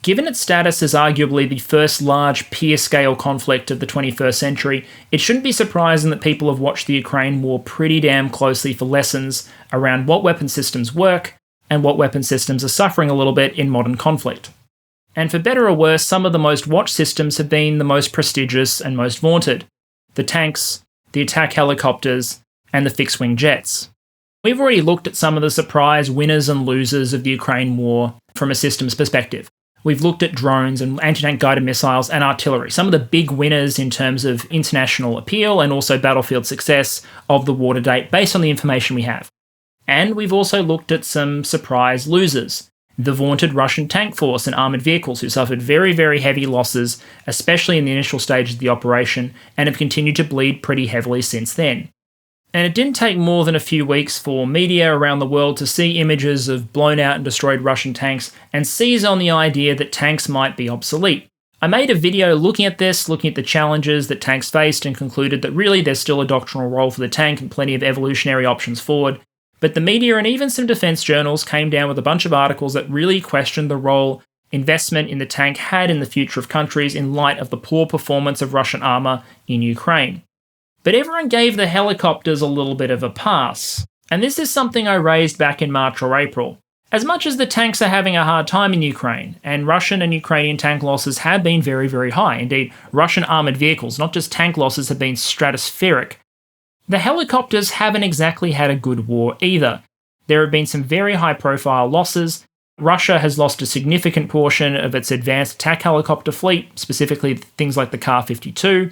Given its status as arguably the first large peer-scale conflict of the 21st century, it shouldn't be surprising that people have watched the Ukraine war pretty damn closely for lessons around what weapon systems work and what weapon systems are suffering a little bit in modern conflict. And for better or worse, some of the most watched systems have been the most prestigious and most vaunted: the tanks, the attack helicopters, and the fixed-wing jets. We've already looked at some of the surprise winners and losers of the Ukraine war from a systems perspective. We've looked at drones and anti-tank guided missiles and artillery, some of the big winners in terms of international appeal and also battlefield success of the war to date based on the information we have. And we've also looked at some surprise losers: the vaunted Russian tank force and armoured vehicles, who suffered very, very heavy losses, especially in the initial stages of the operation, and have continued to bleed pretty heavily since then. And it didn't take more than a few weeks for media around the world to see images of blown out and destroyed Russian tanks and seize on the idea that tanks might be obsolete. I made a video looking at this, looking at the challenges that tanks faced, and concluded that really there's still a doctrinal role for the tank and plenty of evolutionary options forward. But the media and even some defence journals came down with a bunch of articles that really questioned the role investment in the tank had in the future of countries in light of the poor performance of Russian armour in Ukraine. But everyone gave the helicopters a little bit of a pass. And this is something I raised back in March or April. As much as the tanks are having a hard time in Ukraine, and Russian and Ukrainian tank losses have been very, very high, indeed, Russian armoured vehicles, not just tank losses, have been stratospheric, the helicopters haven't exactly had a good war either. There have been some very high-profile losses. Russia has lost a significant portion of its advanced attack helicopter fleet, specifically things like the Kar-52.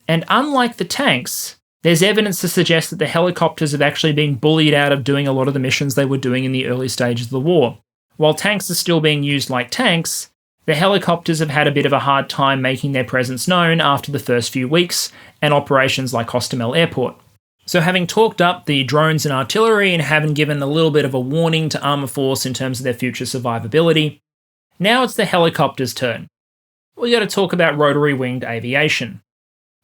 And unlike the tanks, there's evidence to suggest that the helicopters have actually been bullied out of doing a lot of the missions they were doing in the early stages of the war. While tanks are still being used like tanks, the helicopters have had a bit of a hard time making their presence known after the first few weeks and operations like Hostomel Airport. So having talked up the drones and artillery and having given a little bit of a warning to Armour Force in terms of their future survivability, now it's the helicopters' turn. We got to talk about rotary-winged aviation.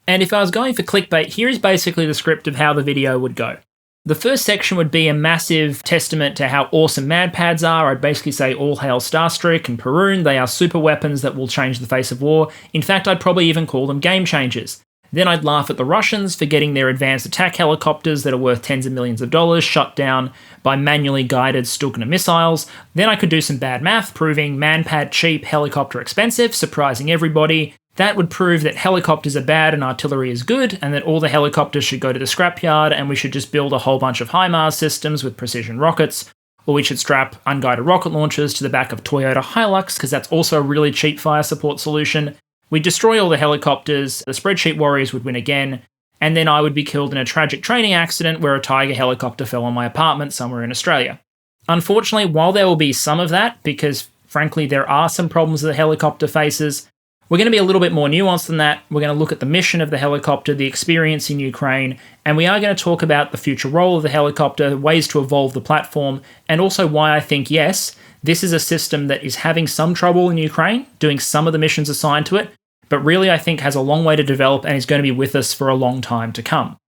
And if I was going for clickbait, here is basically the script of how the video would go. The first section would be a massive testament to how awesome MANPADS are. I'd basically say all hail Starstreak and Perun. They are super weapons that will change the face of war. In fact, I'd probably even call them game changers. Then I'd laugh at the Russians for getting their advanced attack helicopters that are worth tens of millions of dollars shut down by manually guided Stugna missiles. Then I could do some bad math, proving MANPAD cheap, helicopter expensive, surprising everybody. That would prove that helicopters are bad and artillery is good, and that all the helicopters should go to the scrapyard and we should just build a whole bunch of HIMARS systems with precision rockets, or we should strap unguided rocket launchers to the back of Toyota Hilux, because that's also a really cheap fire support solution. We'd destroy all the helicopters, the spreadsheet warriors would win again, and then I would be killed in a tragic training accident where a Tiger helicopter fell on my apartment somewhere in Australia. Unfortunately, while there will be some of that, because frankly there are some problems the helicopter faces, we're going to be a little bit more nuanced than that. We're going to look at the mission of the helicopter, the experience in Ukraine, and we are going to talk about the future role of the helicopter, ways to evolve the platform, and also why I think, yes, this is a system that is having some trouble in Ukraine, doing some of the missions assigned to it, but really I think has a long way to develop and is going to be with us for a long time to come.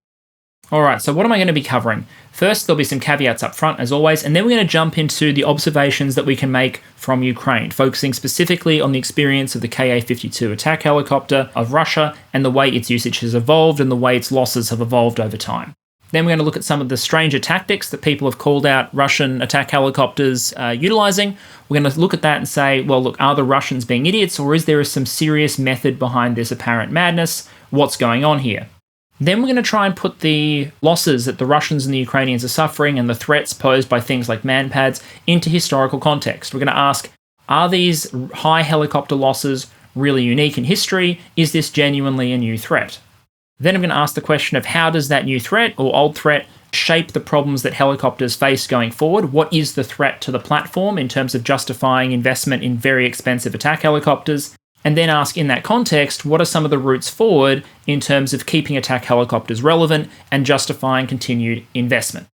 Alright, so what am I going to be covering? First, there'll be some caveats up front, as always, and then we're going to jump into the observations that we can make from Ukraine, focusing specifically on the experience of the Ka-52 attack helicopter of Russia and the way its usage has evolved and the way its losses have evolved over time. Then we're going to look at some of the stranger tactics that people have called out Russian attack helicopters utilising. We're going to look at that and say, well, look, are the Russians being idiots, or is there some serious method behind this apparent madness? What's going on here? Then we're going to try and put the losses that the Russians and the Ukrainians are suffering and the threats posed by things like MANPADS into historical context. We're going to ask, are these high helicopter losses really unique in history? Is this genuinely a new threat? Then I'm going to ask the question of how does that new threat or old threat shape the problems that helicopters face going forward? What is the threat to the platform in terms of justifying investment in very expensive attack helicopters? And then ask in that context, what are some of the routes forward in terms of keeping attack helicopters relevant and justifying continued investment?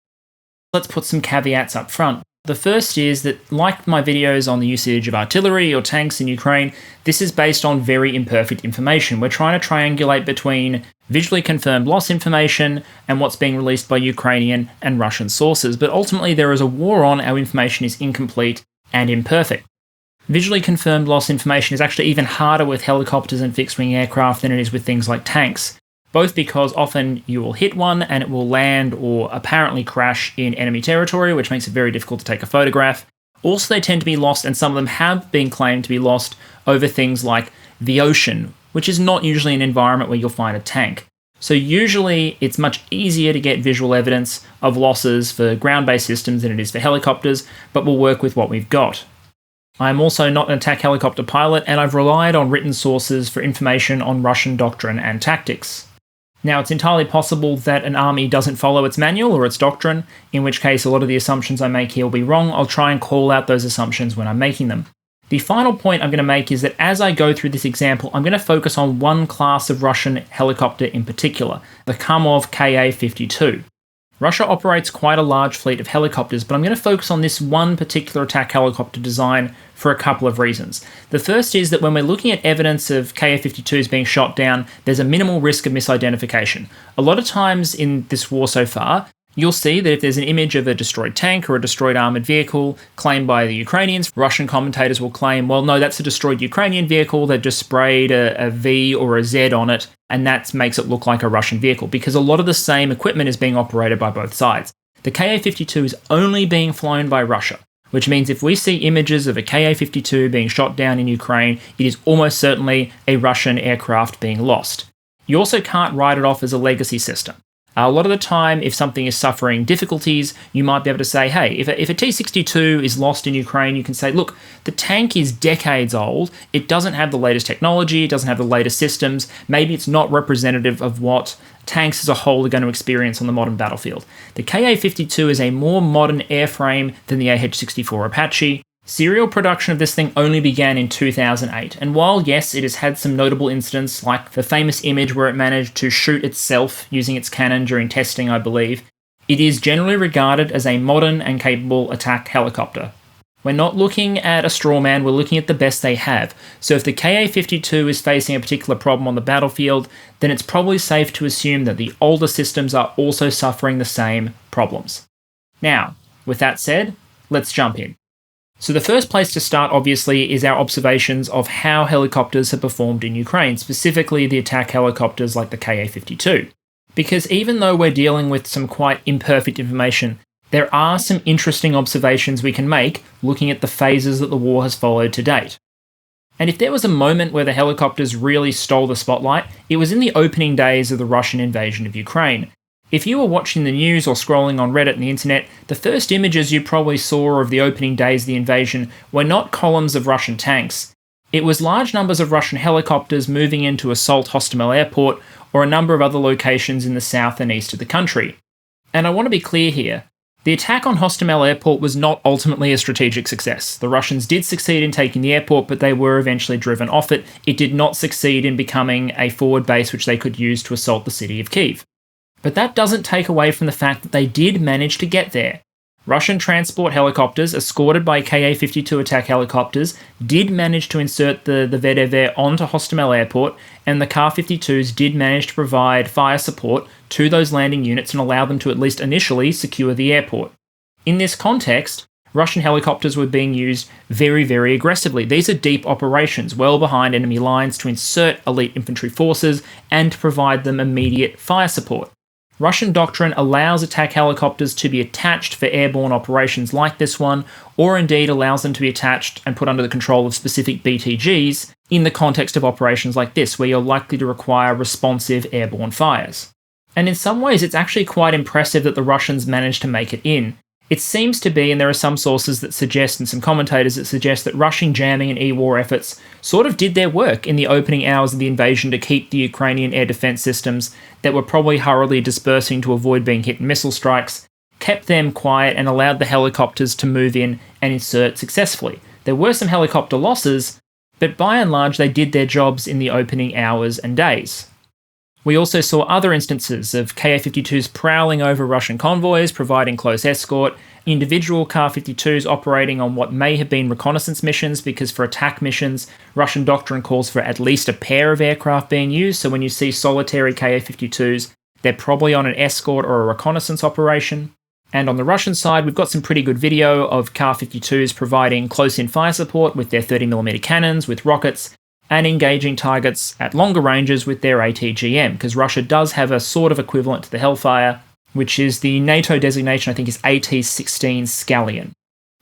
Let's put some caveats up front. The first is that, like my videos on the usage of artillery or tanks in Ukraine, this is based on very imperfect information. We're trying to triangulate between visually confirmed loss information and what's being released by Ukrainian and Russian sources, but ultimately there is a war on, our information is incomplete and imperfect. Visually confirmed loss information is actually even harder with helicopters and fixed-wing aircraft than it is with things like tanks, both because often you will hit one and it will land or apparently crash in enemy territory, which makes it very difficult to take a photograph. Also, they tend to be lost, and some of them have been claimed to be lost over things like the ocean, which is not usually an environment where you'll find a tank. So usually it's much easier to get visual evidence of losses for ground-based systems than it is for helicopters, but we'll work with what we've got. I'm also not an attack helicopter pilot, and I've relied on written sources for information on Russian doctrine and tactics. Now, it's entirely possible that an army doesn't follow its manual or its doctrine, in which case a lot of the assumptions I make here will be wrong. I'll try and call out those assumptions when I'm making them. The final point I'm going to make is that as I go through this example, I'm going to focus on one class of Russian helicopter in particular, the Kamov Ka-52. Russia operates quite a large fleet of helicopters, but I'm going to focus on this one particular attack helicopter design for a couple of reasons. The first is that when we're looking at evidence of Ka-52s being shot down, there's a minimal risk of misidentification. A lot of times in this war so far, you'll see that if there's an image of a destroyed tank or a destroyed armoured vehicle claimed by the Ukrainians, Russian commentators will claim, well, no, that's a destroyed Ukrainian vehicle, they've just sprayed a V or a Z on it, and that makes it look like a Russian vehicle, because a lot of the same equipment is being operated by both sides. The Ka-52 is only being flown by Russia, which means if we see images of a Ka-52 being shot down in Ukraine, it is almost certainly a Russian aircraft being lost. You also can't write it off as a legacy system. A lot of the time, if something is suffering difficulties, you might be able to say, hey, if a T-62 is lost in Ukraine, you can say, look, the tank is decades old, it doesn't have the latest technology, it doesn't have the latest systems, maybe it's not representative of what tanks as a whole are going to experience on the modern battlefield. The Ka-52 is a more modern airframe than the AH-64 Apache. Serial production of this thing only began in 2008, and while yes, it has had some notable incidents, like the famous image where it managed to shoot itself using its cannon during testing, I believe, it is generally regarded as a modern and capable attack helicopter. We're not looking at a straw man, we're looking at the best they have. So if the Ka-52 is facing a particular problem on the battlefield, then it's probably safe to assume that the older systems are also suffering the same problems. Now, with that said, let's jump in. So the first place to start, obviously, is our observations of how helicopters have performed in Ukraine, specifically the attack helicopters like the Ka-52. Because even though we're dealing with some quite imperfect information, there are some interesting observations we can make looking at the phases that the war has followed to date. And if there was a moment where the helicopters really stole the spotlight, it was in the opening days of the Russian invasion of Ukraine. If you were watching the news or scrolling on Reddit and the internet, the first images you probably saw of the opening days of the invasion were not columns of Russian tanks. It was large numbers of Russian helicopters moving in to assault Hostomel Airport or a number of other locations in the south and east of the country. And I want to be clear here, the attack on Hostomel Airport was not ultimately a strategic success. The Russians did succeed in taking the airport, but they were eventually driven off it. It did not succeed in becoming a forward base which they could use to assault the city of Kyiv. But that doesn't take away from the fact that they did manage to get there. Russian transport helicopters, escorted by Ka-52 attack helicopters, did manage to insert the VDV onto Hostomel Airport, and the Ka-52s did manage to provide fire support to those landing units and allow them to at least initially secure the airport. In this context, Russian helicopters were being used very, very aggressively. These are deep operations, well behind enemy lines, to insert elite infantry forces and to provide them immediate fire support. Russian doctrine allows attack helicopters to be attached for airborne operations like this one, or indeed allows them to be attached and put under the control of specific BTGs in the context of operations like this, where you're likely to require responsive airborne fires. And in some ways, it's actually quite impressive that the Russians managed to make it in. It seems to be, and there are some sources that suggest, and some commentators that suggest, that Russian jamming and E-war efforts sort of did their work in the opening hours of the invasion to keep the Ukrainian air defense systems that were probably hurriedly dispersing to avoid being hit in missile strikes, kept them quiet and allowed the helicopters to move in and insert successfully. There were some helicopter losses, but by and large they did their jobs in the opening hours and days. We also saw other instances of Ka-52s prowling over Russian convoys, providing close escort, individual Ka-52s operating on what may have been reconnaissance missions, because for attack missions, Russian doctrine calls for at least a pair of aircraft being used, so when you see solitary Ka-52s, they're probably on an escort or a reconnaissance operation. And on the Russian side, we've got some pretty good video of Kar-52s providing close-in fire support with their 30mm cannons, with rockets, and engaging targets at longer ranges with their ATGM, because Russia does have a sort of equivalent to the Hellfire, which is the NATO designation, I think, is AT-16 Scallion.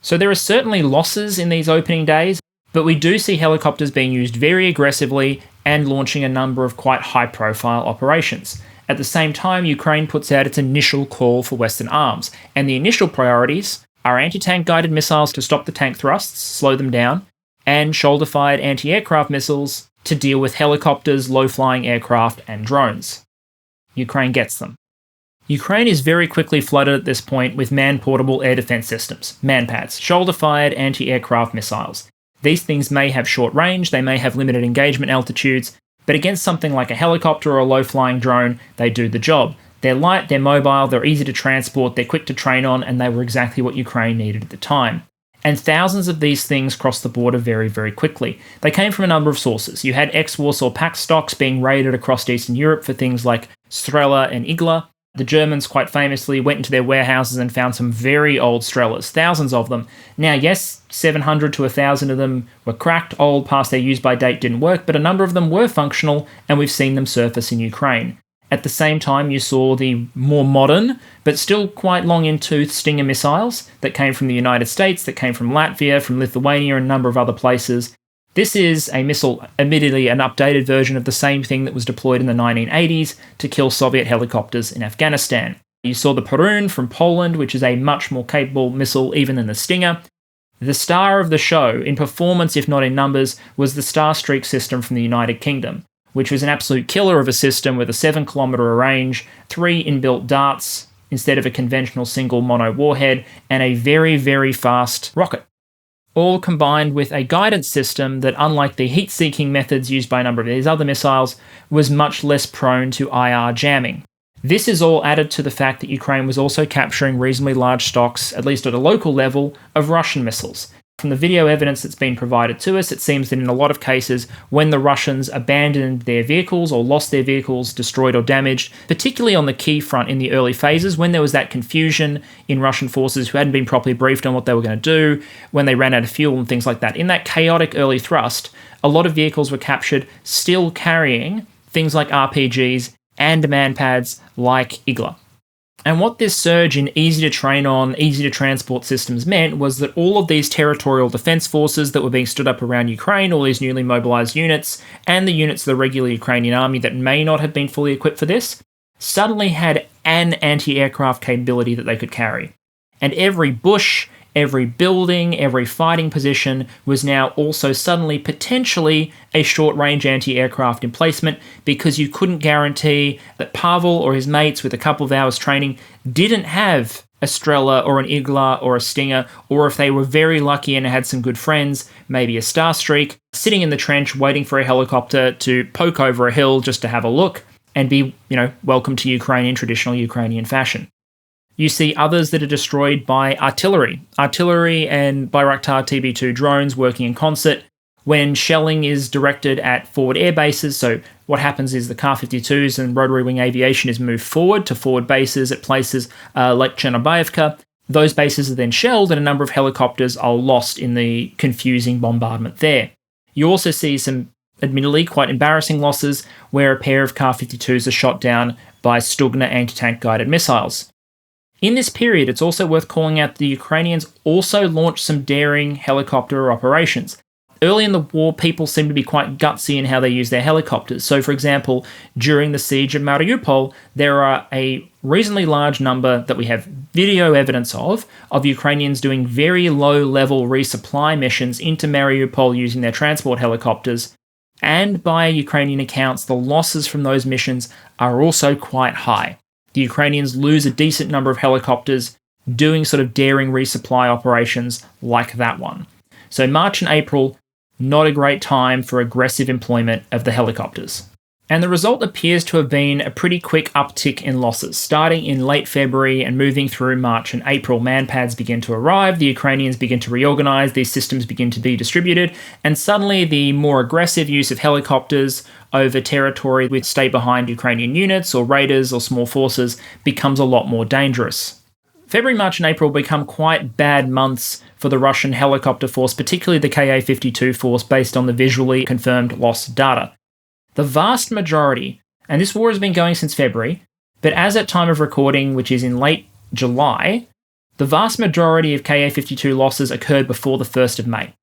So there are certainly losses in these opening days, but we do see helicopters being used very aggressively and launching a number of quite high-profile operations. At the same time, Ukraine puts out its initial call for Western arms, and the initial priorities are anti-tank guided missiles to stop the tank thrusts, slow them down, and shoulder-fired anti-aircraft missiles to deal with helicopters, low-flying aircraft, and drones. Ukraine gets them. Ukraine is very quickly flooded at this point with man-portable air defense systems, MANPADS, shoulder-fired anti-aircraft missiles. These things may have short range, they may have limited engagement altitudes, but against something like a helicopter or a low-flying drone, they do the job. They're light, they're mobile, they're easy to transport, they're quick to train on, and they were exactly what Ukraine needed at the time. And thousands of these things crossed the border very, very quickly. They came from a number of sources. You had ex-Warsaw Pact stocks being raided across Eastern Europe for things like Strela and Igla. The Germans, quite famously, went into their warehouses and found some very old Strelas, thousands of them. Now, yes, 700 to 1,000 of them were cracked, old, past their use-by date, didn't work, but a number of them were functional, and we've seen them surface in Ukraine. At the same time, you saw the more modern, but still quite long-in-tooth Stinger missiles that came from the United States, that came from Latvia, from Lithuania, and a number of other places. This is a missile, admittedly an updated version of the same thing that was deployed in the 1980s to kill Soviet helicopters in Afghanistan. You saw the Perun from Poland, which is a much more capable missile even than the Stinger. The star of the show, in performance if not in numbers, was the Starstreak system from the United Kingdom, which was an absolute killer of a system with a 7-kilometre range, 3 inbuilt darts instead of a conventional single mono warhead, and a very, very fast rocket. All combined with a guidance system that, unlike the heat-seeking methods used by a number of these other missiles, was much less prone to IR jamming. This is all added to the fact that Ukraine was also capturing reasonably large stocks, at least at a local level, of Russian missiles. From the video evidence that's been provided to us, it seems that in a lot of cases, when the Russians abandoned their vehicles or lost their vehicles, destroyed or damaged, particularly on the key front in the early phases, when there was that confusion in Russian forces who hadn't been properly briefed on what they were going to do, when they ran out of fuel and things like that, in that chaotic early thrust, a lot of vehicles were captured still carrying things like RPGs and MANPADS like Igla. And what this surge in easy-to-train-on, easy-to-transport systems meant was that all of these territorial defence forces that were being stood up around Ukraine, all these newly mobilised units, and the units of the regular Ukrainian army that may not have been fully equipped for this, suddenly had an anti-aircraft capability that they could carry. And every bush, every building, every fighting position was now also suddenly potentially a short-range anti-aircraft emplacement, because you couldn't guarantee that Pavel or his mates with a couple of hours training didn't have a Strela or an Igla or a Stinger, or if they were very lucky and had some good friends, maybe a Starstreak, sitting in the trench waiting for a helicopter to poke over a hill just to have a look and be, welcome to Ukraine in traditional Ukrainian fashion. You see others that are destroyed by artillery. Artillery and Bayraktar TB2 drones working in concert when shelling is directed at forward air bases. So what happens is the Kar-52s and rotary wing aviation is moved forward to forward bases at places like Chornobaivka. Those bases are then shelled and a number of helicopters are lost in the confusing bombardment there. You also see some admittedly quite embarrassing losses where a pair of Kar-52s are shot down by Stugna anti-tank guided missiles. In this period, it's also worth calling out that the Ukrainians also launched some daring helicopter operations. Early in the war, people seemed to be quite gutsy in how they use their helicopters. So, for example, during the siege of Mariupol, there are a reasonably large number that we have video evidence of Ukrainians doing very low-level resupply missions into Mariupol using their transport helicopters. And by Ukrainian accounts, the losses from those missions are also quite high. The Ukrainians lose a decent number of helicopters doing sort of daring resupply operations like that one. So March and April, not a great time for aggressive employment of the helicopters. And the result appears to have been a pretty quick uptick in losses. Starting in late February and moving through March and April, MANPADS begin to arrive, the Ukrainians begin to reorganize, these systems begin to be distributed, and suddenly the more aggressive use of helicopters over territory with stay-behind Ukrainian units or raiders or small forces becomes a lot more dangerous. February, March, and April become quite bad months for the Russian helicopter force, particularly the Ka-52 force, based on the visually confirmed loss data. The vast majority, and this war has been going since February, but as at time of recording, which is in late July, the vast majority of Ka-52 losses occurred before the 1st of May,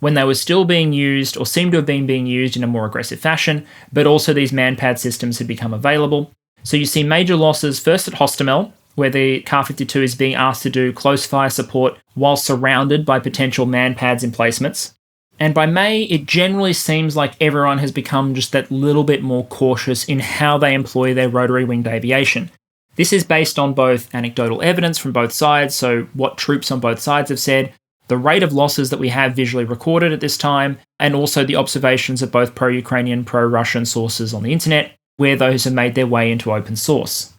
when they were still being used, or seemed to have been being used in a more aggressive fashion, but also these MANPAD systems had become available. So you see major losses first at Hostomel, where the Ka-52 is being asked to do close fire support while surrounded by potential MANPADS emplacements. And by May, it generally seems like everyone has become just that little bit more cautious in how they employ their rotary winged aviation. This is based on both anecdotal evidence from both sides, so what troops on both sides have said, the rate of losses that we have visually recorded at this time, and also the observations of both pro-Ukrainian, pro-Russian sources on the internet, where those have made their way into open source.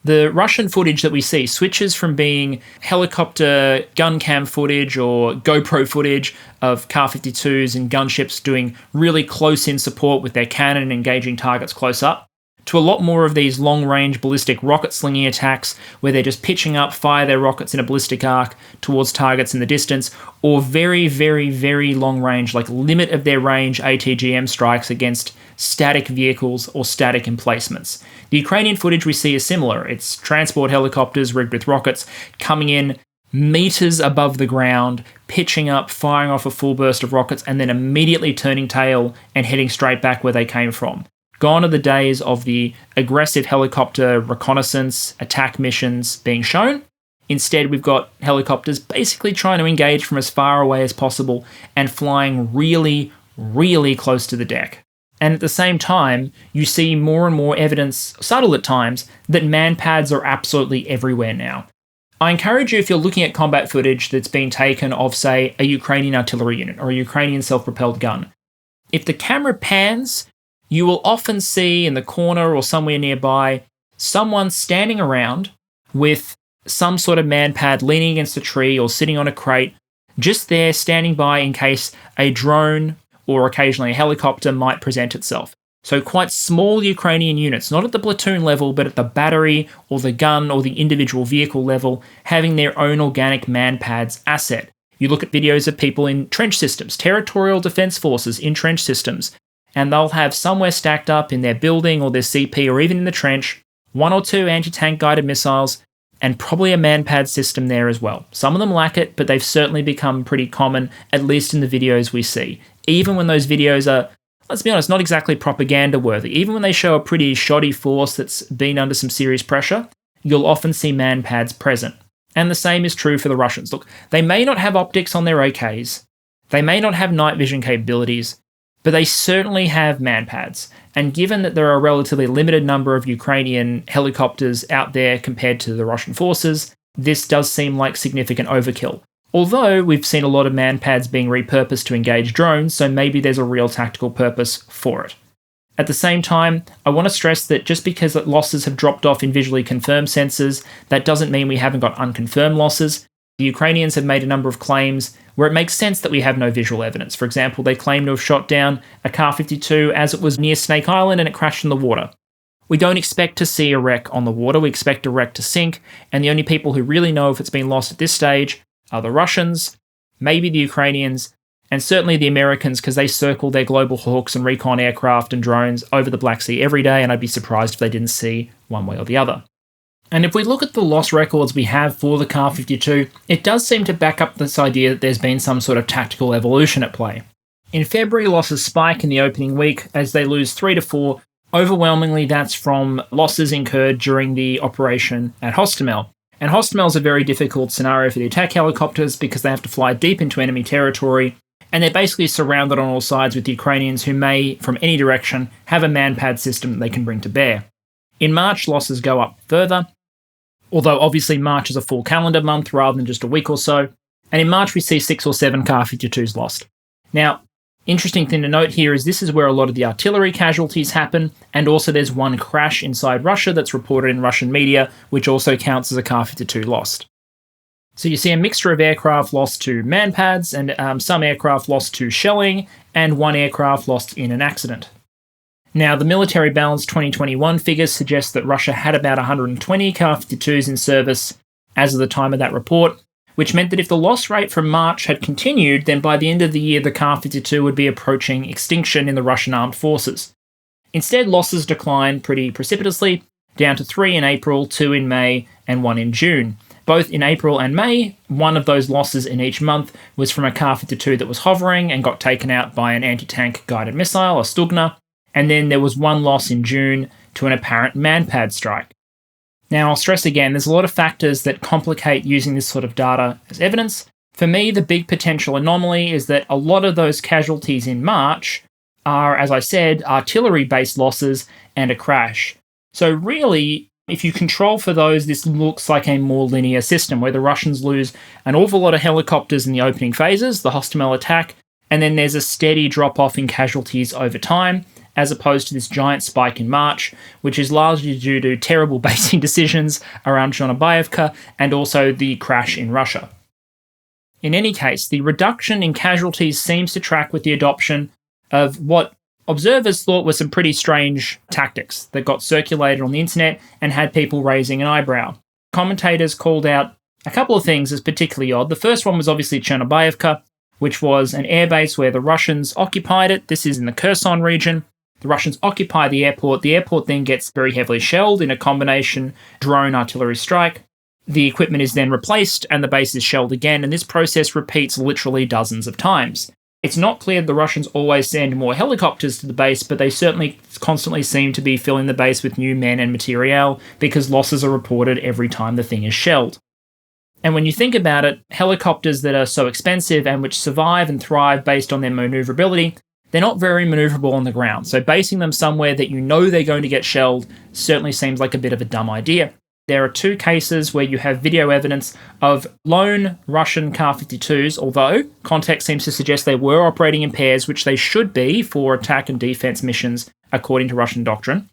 The Russian footage that we see switches from being helicopter gun cam footage or GoPro footage of Ka-52s and gunships doing really close-in support with their cannon engaging targets close up, to a lot more of these long-range ballistic rocket slinging attacks where they're just pitching up, fire their rockets in a ballistic arc towards targets in the distance, or very, very, very long-range, like limit of their range ATGM strikes against static vehicles or static emplacements. The Ukrainian footage we see is similar. It's transport helicopters rigged with rockets coming in meters above the ground, pitching up, firing off a full burst of rockets, and then immediately turning tail and heading straight back where they came from. Gone are the days of the aggressive helicopter reconnaissance attack missions being shown. Instead, we've got helicopters basically trying to engage from as far away as possible and flying really, really close to the deck. And at the same time, you see more and more evidence, subtle at times, that MANPADS are absolutely everywhere now. I encourage you, if you're looking at combat footage that's been taken of, say, a Ukrainian artillery unit or a Ukrainian self-propelled gun, if the camera pans, you will often see in the corner or somewhere nearby someone standing around with some sort of MANPAD leaning against a tree or sitting on a crate, just there standing by in case a drone or occasionally a helicopter might present itself. So quite small Ukrainian units, not at the platoon level, but at the battery or the gun or the individual vehicle level, having their own organic MANPADS asset. You look at videos of people in trench systems, territorial defense forces in trench systems, and they'll have somewhere stacked up in their building or their CP or even in the trench, 1 or 2 anti-tank guided missiles, and probably a MANPAD system there as well. Some of them lack it, but they've certainly become pretty common, at least in the videos we see. Even when those videos are, let's be honest, not exactly propaganda worthy, even when they show a pretty shoddy force that's been under some serious pressure, you'll often see MANPADS present. And the same is true for the Russians. Look, they may not have optics on their AKs, they may not have night vision capabilities, but they certainly have MANPADS. And given that there are a relatively limited number of Ukrainian helicopters out there compared to the Russian forces, this does seem like significant overkill. Although we've seen a lot of MANPADS being repurposed to engage drones, so maybe there's a real tactical purpose for it. At the same time, I want to stress that just because losses have dropped off in visually confirmed sensors, that doesn't mean we haven't got unconfirmed losses. The Ukrainians have made a number of claims where it makes sense that we have no visual evidence. For example, they claim to have shot down a Ka-52 as it was near Snake Island and it crashed in the water. We don't expect to see a wreck on the water, we expect a wreck to sink, and the only people who really know if it's been lost at this stage are the Russians, maybe the Ukrainians, and certainly the Americans, because they circle their Global Hawks and recon aircraft and drones over the Black Sea every day, and I'd be surprised if they didn't see one way or the other. And if we look at the loss records we have for the Ka-52, it does seem to back up this idea that there's been some sort of tactical evolution at play. In February, losses spike in the opening week as they lose 3 to 4. Overwhelmingly, that's from losses incurred during the operation at Hostomel. And Hostomel is a very difficult scenario for the attack helicopters because they have to fly deep into enemy territory, and they're basically surrounded on all sides with the Ukrainians who may, from any direction, have a MANPAD system that they can bring to bear. In March, losses go up further, although obviously March is a full calendar month rather than just a week or so, and in March we see 6 or 7 Ka-52s lost. Now, interesting thing to note here is this is where a lot of the artillery casualties happen, and also there's one crash inside Russia that's reported in Russian media, which also counts as a Ka-52 lost. So you see a mixture of aircraft lost to MANPADS, and some aircraft lost to shelling, and 1 aircraft lost in an accident. Now, the military balance 2021 figures suggest that Russia had about 120 Ka-52s in service as of the time of that report, which meant that if the loss rate from March had continued, then by the end of the year, the Ka-52 would be approaching extinction in the Russian armed forces. Instead, losses declined pretty precipitously, down to 3 in April, 2 in May, and 1 in June. Both in April and May, one of those losses in each month was from a Ka-52 that was hovering and got taken out by an anti-tank guided missile, a Stugna, and then there was one loss in June to an apparent MANPADS strike. Now, I'll stress again, there's a lot of factors that complicate using this sort of data as evidence. For me, the big potential anomaly is that a lot of those casualties in March are, as I said, artillery-based losses and a crash. So really, if you control for those, this looks like a more linear system where the Russians lose an awful lot of helicopters in the opening phases, the Hostomel attack, and then there's a steady drop-off in casualties over time, as opposed to this giant spike in March, which is largely due to terrible basing decisions around Chornobaivka and also the crash in Russia. In any case, the reduction in casualties seems to track with the adoption of what observers thought were some pretty strange tactics that got circulated on the internet and had people raising an eyebrow. Commentators called out a couple of things as particularly odd. The first one was obviously Chornobaivka, which was an airbase where the Russians occupied it. This is in the Kherson region. The Russians occupy the airport. The airport then gets very heavily shelled in a combination drone artillery strike. The equipment is then replaced and the base is shelled again, and this process repeats literally dozens of times. It's not clear that the Russians always send more helicopters to the base, but they certainly constantly seem to be filling the base with new men and materiel because losses are reported every time the thing is shelled. And when you think about it, helicopters that are so expensive and which survive and thrive based on their maneuverability, they're not very maneuverable on the ground. So basing them somewhere that you know they're going to get shelled certainly seems like a bit of a dumb idea. There are 2 cases where you have video evidence of lone Russian Ka-52s, although context seems to suggest they were operating in pairs, which they should be for attack and defense missions according to Russian doctrine,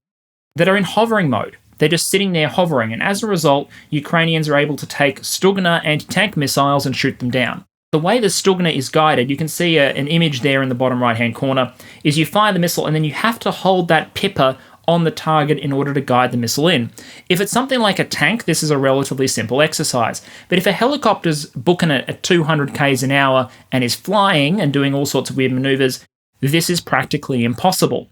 that are in hovering mode. They're just sitting there hovering, and as a result, Ukrainians are able to take Stugna anti-tank missiles and shoot them down. The way the Stugna is guided, you can see an image there in the bottom right-hand corner, is you fire the missile and then you have to hold that pipper on the target in order to guide the missile in. If it's something like a tank, this is a relatively simple exercise. But if a helicopter's booking it at 200 k's an hour and is flying and doing all sorts of weird maneuvers, this is practically impossible.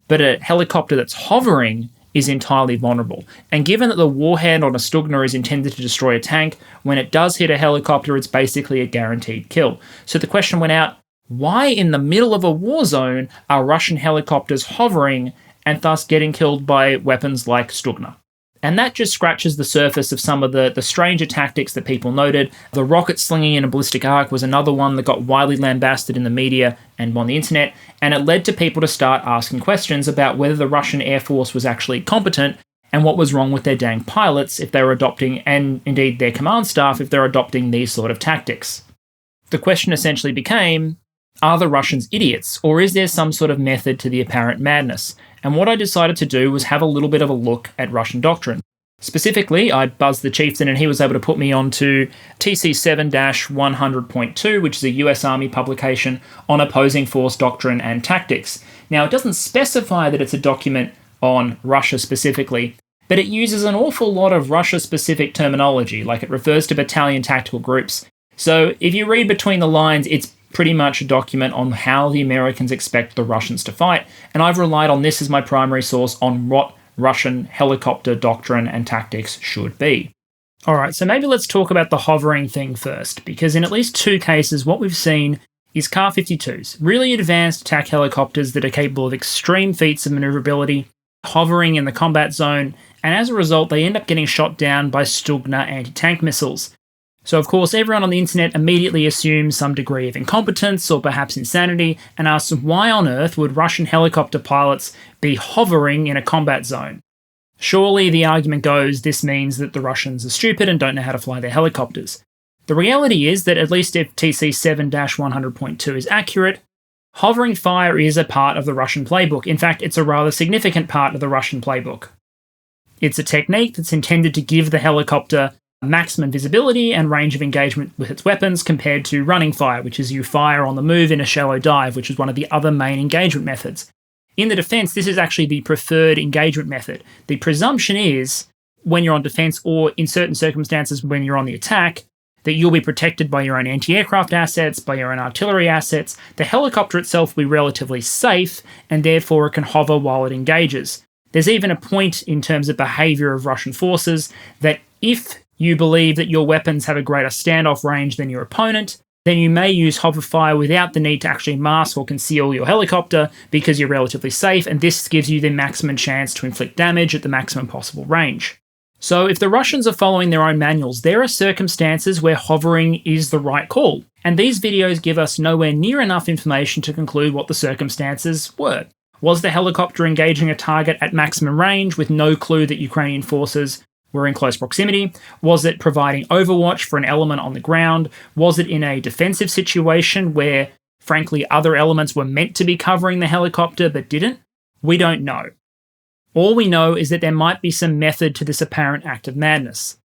But a helicopter that's hovering is entirely vulnerable. And given that the warhead on a Stugna is intended to destroy a tank, when it does hit a helicopter, it's basically a guaranteed kill. So the question went out, why in the middle of a war zone are Russian helicopters hovering and thus getting killed by weapons like Stugna? And that just scratches the surface of some of the stranger tactics that people noted. The rocket slinging in a ballistic arc was another one that got widely lambasted in the media and on the internet, and it led to people to start asking questions about whether the Russian Air Force was actually competent and what was wrong with their dang pilots if they were adopting, and indeed their command staff if they're adopting these sort of tactics. The question essentially became, are the Russians idiots, or is there some sort of method to the apparent madness? And what I decided to do was have a little bit of a look at Russian doctrine. Specifically, I buzzed the chieftain and he was able to put me onto TC7-100.2, which is a US Army publication on opposing force doctrine and tactics. Now, it doesn't specify that it's a document on Russia specifically, but it uses an awful lot of Russia-specific terminology, like it refers to battalion tactical groups. So if you read between the lines, it's pretty much a document on how the Americans expect the Russians to fight, and I've relied on this as my primary source on what Russian helicopter doctrine and tactics should be. Alright, so maybe let's talk about the hovering thing first, because in at least 2 cases what we've seen is Ka-52s, really advanced attack helicopters that are capable of extreme feats of maneuverability, hovering in the combat zone, and as a result they end up getting shot down by Stugna anti-tank missiles. So of course everyone on the internet immediately assumes some degree of incompetence or perhaps insanity and asks why on earth would Russian helicopter pilots be hovering in a combat zone? Surely the argument goes this means that the Russians are stupid and don't know how to fly their helicopters. The reality is that at least if TC7-100.2 is accurate, hovering fire is a part of the Russian playbook. In fact, it's a rather significant part of the Russian playbook. It's a technique that's intended to give the helicopter maximum visibility and range of engagement with its weapons compared to running fire, which is you fire on the move in a shallow dive, which is one of the other main engagement methods. In the defense, this is actually the preferred engagement method. The presumption is when you're on defense, or in certain circumstances when you're on the attack, that you'll be protected by your own anti-aircraft assets, by your own artillery assets. The helicopter itself will be relatively safe, and therefore it can hover while it engages. There's even a point in terms of behavior of Russian forces that if you believe that your weapons have a greater standoff range than your opponent, then you may use hover fire without the need to actually mask or conceal your helicopter because you're relatively safe, and this gives you the maximum chance to inflict damage at the maximum possible range. So if the Russians are following their own manuals, there are circumstances where hovering is the right call, and these videos give us nowhere near enough information to conclude what the circumstances were. Was the helicopter engaging a target at maximum range with no clue that Ukrainian forces were in close proximity? Was it providing overwatch for an element on the ground? Was it in a defensive situation where, frankly, other elements were meant to be covering the helicopter but didn't? We don't know. All we know is that there might be some method to this apparent act of madness.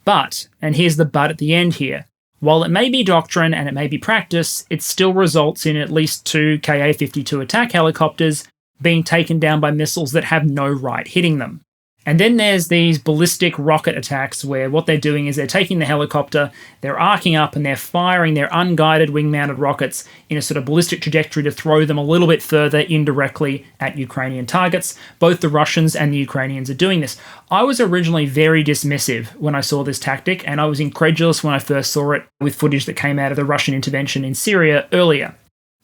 But, and here's the but at the end here, while it may be doctrine and it may be practice, it still results in at least 2 Ka-52 attack helicopters being taken down by missiles that have no right hitting them. And then there's these ballistic rocket attacks where what they're doing is they're taking the helicopter, they're arcing up and they're firing their unguided wing-mounted rockets in a sort of ballistic trajectory to throw them a little bit further indirectly at Ukrainian targets. Both the Russians and the Ukrainians are doing this. I was originally very dismissive when I saw this tactic, and I was incredulous when I first saw it with footage that came out of the Russian intervention in Syria earlier.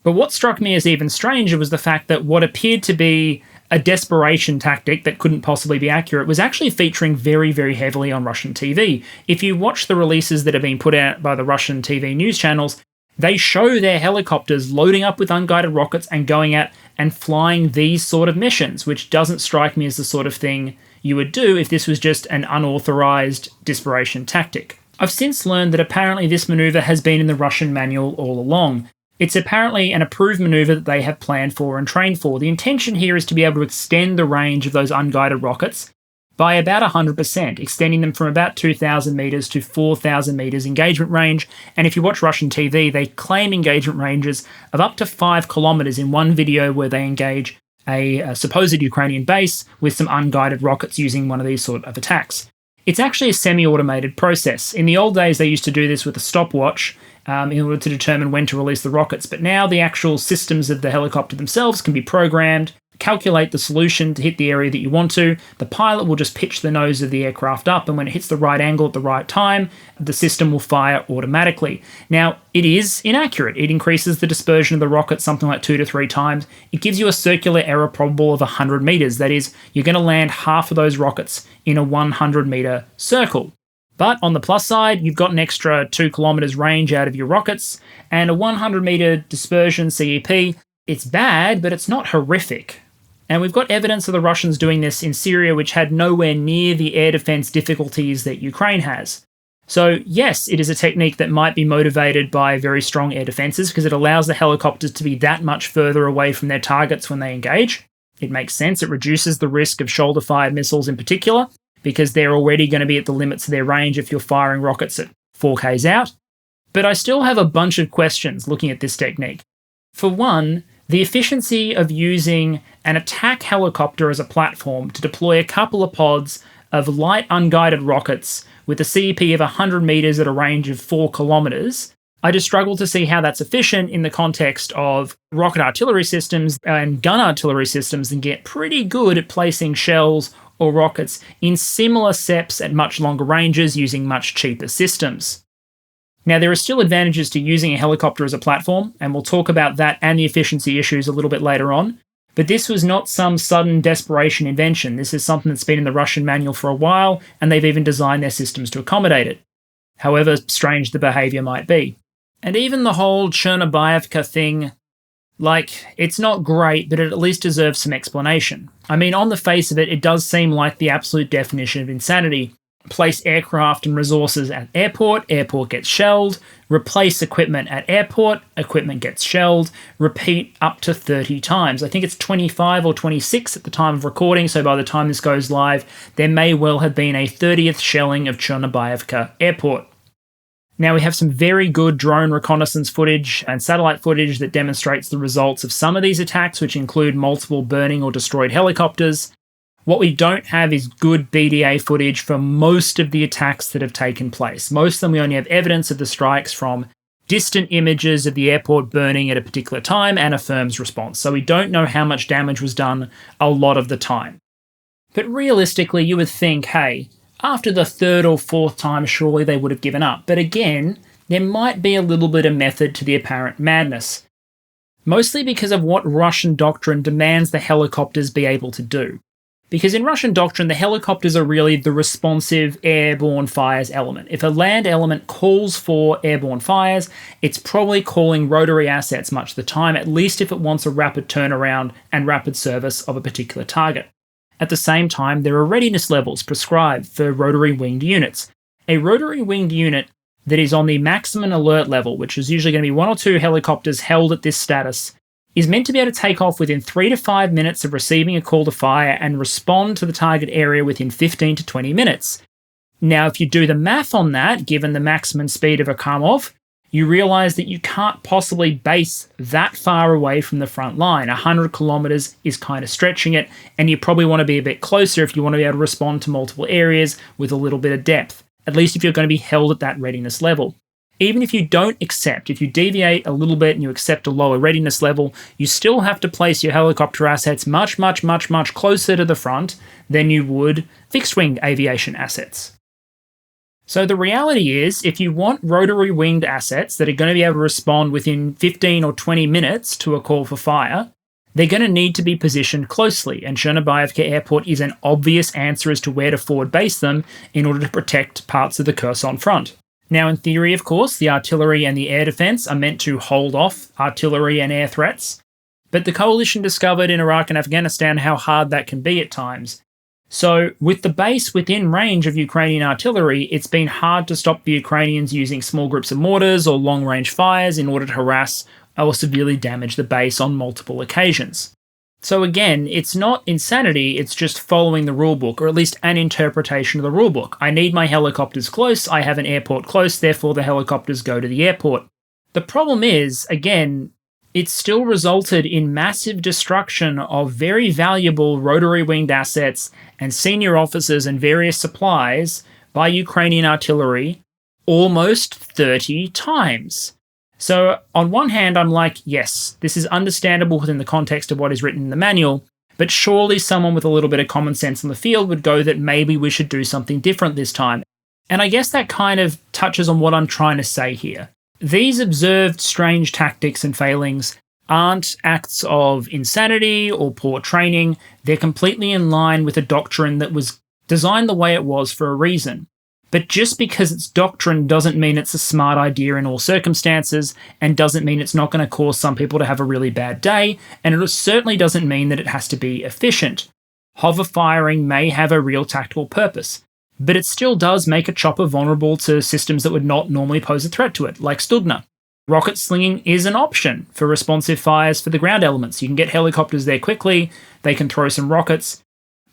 But what struck me as even stranger was the fact that what appeared to be a desperation tactic that couldn't possibly be accurate was actually featuring very, very heavily on Russian TV. If you watch the releases that have been put out by the Russian TV news channels, they show their helicopters loading up with unguided rockets and going out and flying these sort of missions, which doesn't strike me as the sort of thing you would do if this was just an unauthorized desperation tactic. I've since learned that apparently this maneuver has been in the Russian manual all along. It's apparently an approved maneuver that they have planned for and trained for. The intention here is to be able to extend the range of those unguided rockets by about 100%, extending them from about 2,000 meters to 4,000 meters engagement range. And if you watch Russian TV, they claim engagement ranges of up to 5 kilometers in one video where they engage a supposed Ukrainian base with some unguided rockets using one of these sort of attacks. It's actually a semi-automated process. In the old days, they used to do this with a stopwatch in order to determine when to release the rockets, but now the actual systems of the helicopter themselves can be programmed, calculate the solution to hit the area that you want to. The pilot will just pitch the nose of the aircraft up, and when it hits the right angle at the right time, the system will fire automatically. Now, it is inaccurate. It increases the dispersion of the rocket something like 2 to 3 times. It gives you a circular error probable of 100 meters. That is, you're going to land half of those rockets in a 100-meter circle. But on the plus side, you've got an extra 2 kilometers range out of your rockets and a 100-meter dispersion CEP. It's bad, but it's not horrific. And we've got evidence of the Russians doing this in Syria, which had nowhere near the air defense difficulties that Ukraine has. So yes, it is a technique that might be motivated by very strong air defenses because it allows the helicopters to be that much further away from their targets when they engage. It makes sense. It reduces the risk of shoulder-fired missiles in particular, because they're already going to be at the limits of their range if you're firing rockets at 4Ks out. But I still have a bunch of questions looking at this technique. For one, the efficiency of using an attack helicopter as a platform to deploy a couple of pods of light unguided rockets with a CEP of 100 meters at a range of 4 kilometers, I just struggle to see how that's efficient in the context of rocket artillery systems and gun artillery systems that get pretty good at placing shells or rockets in similar SEPs at much longer ranges using much cheaper systems. Now, there are still advantages to using a helicopter as a platform, and we'll talk about that and the efficiency issues a little bit later on, but this was not some sudden desperation invention. This is something that's been in the Russian manual for a while, and they've even designed their systems to accommodate it, however strange the behavior might be. And even the whole Chornobaivka thing, it's not great, but it at least deserves some explanation. I mean, on the face of it, it does seem like the absolute definition of insanity. Place aircraft and resources at airport gets shelled. Replace equipment at airport gets shelled. Repeat up to 30 times. I think it's 25 or 26 at the time of recording, so by the time this goes live, there may well have been a 30th shelling of Chornobaivka Airport. Now, we have some very good drone reconnaissance footage and satellite footage that demonstrates the results of some of these attacks, which include multiple burning or destroyed helicopters. What we don't have is good BDA footage for most of the attacks that have taken place. Most of them, we only have evidence of the strikes from distant images of the airport burning at a particular time and a firm's response. So we don't know how much damage was done a lot of the time. But realistically, you would think, hey, after the third or fourth time, surely they would have given up. But again, there might be a little bit of method to the apparent madness. Mostly because of what Russian doctrine demands the helicopters be able to do. Because in Russian doctrine, the helicopters are really the responsive airborne fires element. If a land element calls for airborne fires, it's probably calling rotary assets much of the time, at least if it wants a rapid turnaround and rapid service of a particular target. At the same time, there are readiness levels prescribed for rotary winged units. A rotary winged unit that is on the maximum alert level, which is usually going to be 1 or 2 helicopters held at this status, is meant to be able to take off within 3 to 5 minutes of receiving a call to fire and respond to the target area within 15 to 20 minutes. Now, if you do the math on that, given the maximum speed of a Kharmov, you realize that you can't possibly base that far away from the front line. 100 kilometers is kind of stretching it, and you probably want to be a bit closer if you want to be able to respond to multiple areas with a little bit of depth, at least if you're going to be held at that readiness level. Even if you don't accept, if you deviate a little bit and you accept a lower readiness level, you still have to place your helicopter assets much, much, much, much closer to the front than you would fixed-wing aviation assets. So the reality is, if you want rotary-winged assets that are going to be able to respond within 15 or 20 minutes to a call for fire, they're going to need to be positioned closely, and Chornobaivka Airport is an obvious answer as to where to forward base them in order to protect parts of the Kherson front. Now, in theory, of course, the artillery and the air defense are meant to hold off artillery and air threats, but the coalition discovered in Iraq and Afghanistan how hard that can be at times. So, with the base within range of Ukrainian artillery, it's been hard to stop the Ukrainians using small groups of mortars or long-range fires in order to harass or severely damage the base on multiple occasions. So again, it's not insanity, it's just following the rulebook, or at least an interpretation of the rulebook. I need my helicopters close, I have an airport close, therefore the helicopters go to the airport. The problem is, again, it still resulted in massive destruction of very valuable rotary-winged assets and senior officers and various supplies by Ukrainian artillery almost 30 times. So on one hand, I'm like, yes, this is understandable within the context of what is written in the manual, but surely someone with a little bit of common sense in the field would go that maybe we should do something different this time. And I guess that kind of touches on what I'm trying to say here. These observed strange tactics and failings aren't acts of insanity or poor training. They're completely in line with a doctrine that was designed the way it was for a reason. But just because it's doctrine doesn't mean it's a smart idea in all circumstances, and doesn't mean it's not going to cause some people to have a really bad day, and it certainly doesn't mean that it has to be efficient. Hover firing may have a real tactical purpose, but it still does make a chopper vulnerable to systems that would not normally pose a threat to it, like Studna. Rocket slinging is an option for responsive fires for the ground elements. You can get helicopters there quickly, they can throw some rockets,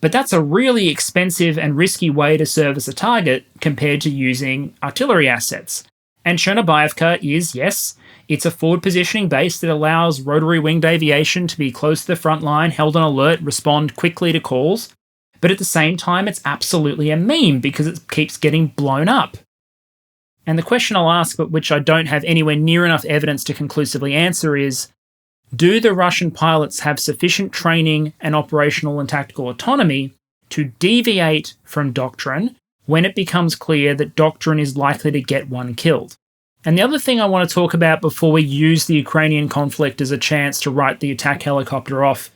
but that's a really expensive and risky way to service a target compared to using artillery assets. And Chornobaivka is, yes, it's a forward positioning base that allows rotary winged aviation to be close to the front line, held on alert, respond quickly to calls. But at the same time, it's absolutely a meme because it keeps getting blown up. And the question I'll ask, but which I don't have anywhere near enough evidence to conclusively answer, is, do the Russian pilots have sufficient training and operational and tactical autonomy to deviate from doctrine when it becomes clear that doctrine is likely to get one killed? And the other thing I want to talk about before we use the Ukrainian conflict as a chance to write the attack helicopter off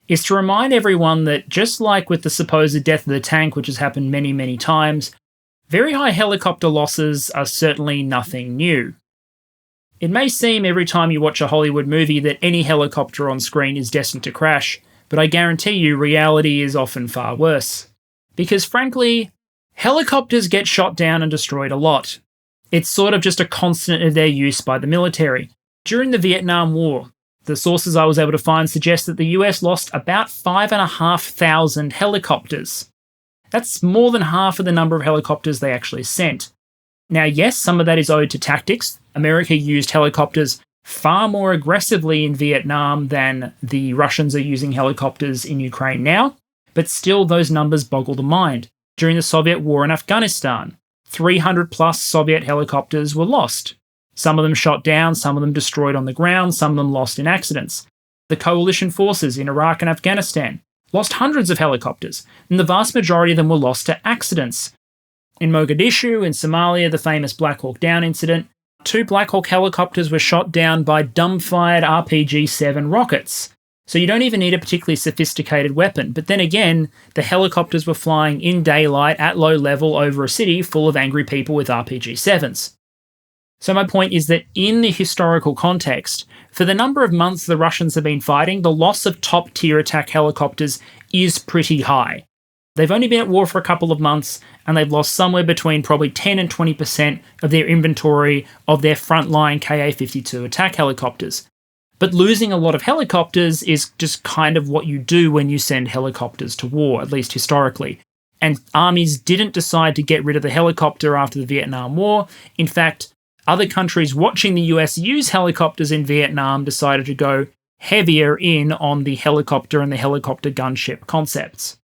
is to remind everyone that just like with the supposed death of the tank, which has happened many, many times, very high helicopter losses are certainly nothing new. It may seem every time you watch a Hollywood movie that any helicopter on screen is destined to crash, but I guarantee you reality is often far worse. Because frankly, helicopters get shot down and destroyed a lot. It's sort of just a constant of their use by the military. During the Vietnam War, the sources I was able to find suggest that the US lost about 5,500 helicopters. That's more than half of the number of helicopters they actually sent. Now, yes, some of that is owed to tactics. America used helicopters far more aggressively in Vietnam than the Russians are using helicopters in Ukraine now. But still, those numbers boggle the mind. During the Soviet war in Afghanistan, 300 plus Soviet helicopters were lost. Some of them shot down, some of them destroyed on the ground, some of them lost in accidents. The coalition forces in Iraq and Afghanistan lost hundreds of helicopters, and the vast majority of them were lost to accidents. In Mogadishu, in Somalia, the famous Black Hawk Down incident, 2 Black Hawk helicopters were shot down by dumb-fired RPG-7 rockets. So you don't even need a particularly sophisticated weapon. But then again, the helicopters were flying in daylight at low level over a city full of angry people with RPG-7s. So my point is that in the historical context, for the number of months the Russians have been fighting, the loss of top-tier attack helicopters is pretty high. They've only been at war for a couple of months, and they've lost somewhere between probably 10 and 20% of their inventory of their frontline Ka-52 attack helicopters. But losing a lot of helicopters is just kind of what you do when you send helicopters to war, at least historically. And armies didn't decide to get rid of the helicopter after the Vietnam War. In fact, other countries watching the US use helicopters in Vietnam decided to go heavier in on the helicopter and the helicopter gunship concepts.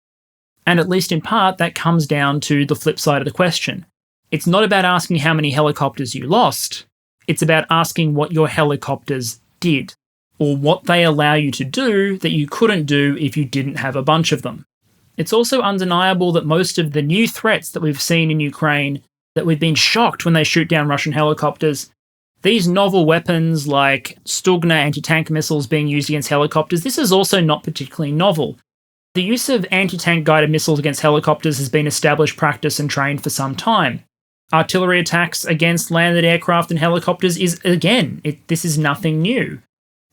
And at least in part, that comes down to the flip side of the question. It's not about asking how many helicopters you lost. It's about asking what your helicopters did, or what they allow you to do that you couldn't do if you didn't have a bunch of them. It's also undeniable that most of the new threats that we've seen in Ukraine, that we've been shocked when they shoot down Russian helicopters, these novel weapons like Stugna anti-tank missiles being used against helicopters, this is also not particularly novel. The use of anti-tank guided missiles against helicopters has been established practice and trained for some time. Artillery attacks against landed aircraft and helicopters is, again, this is nothing new.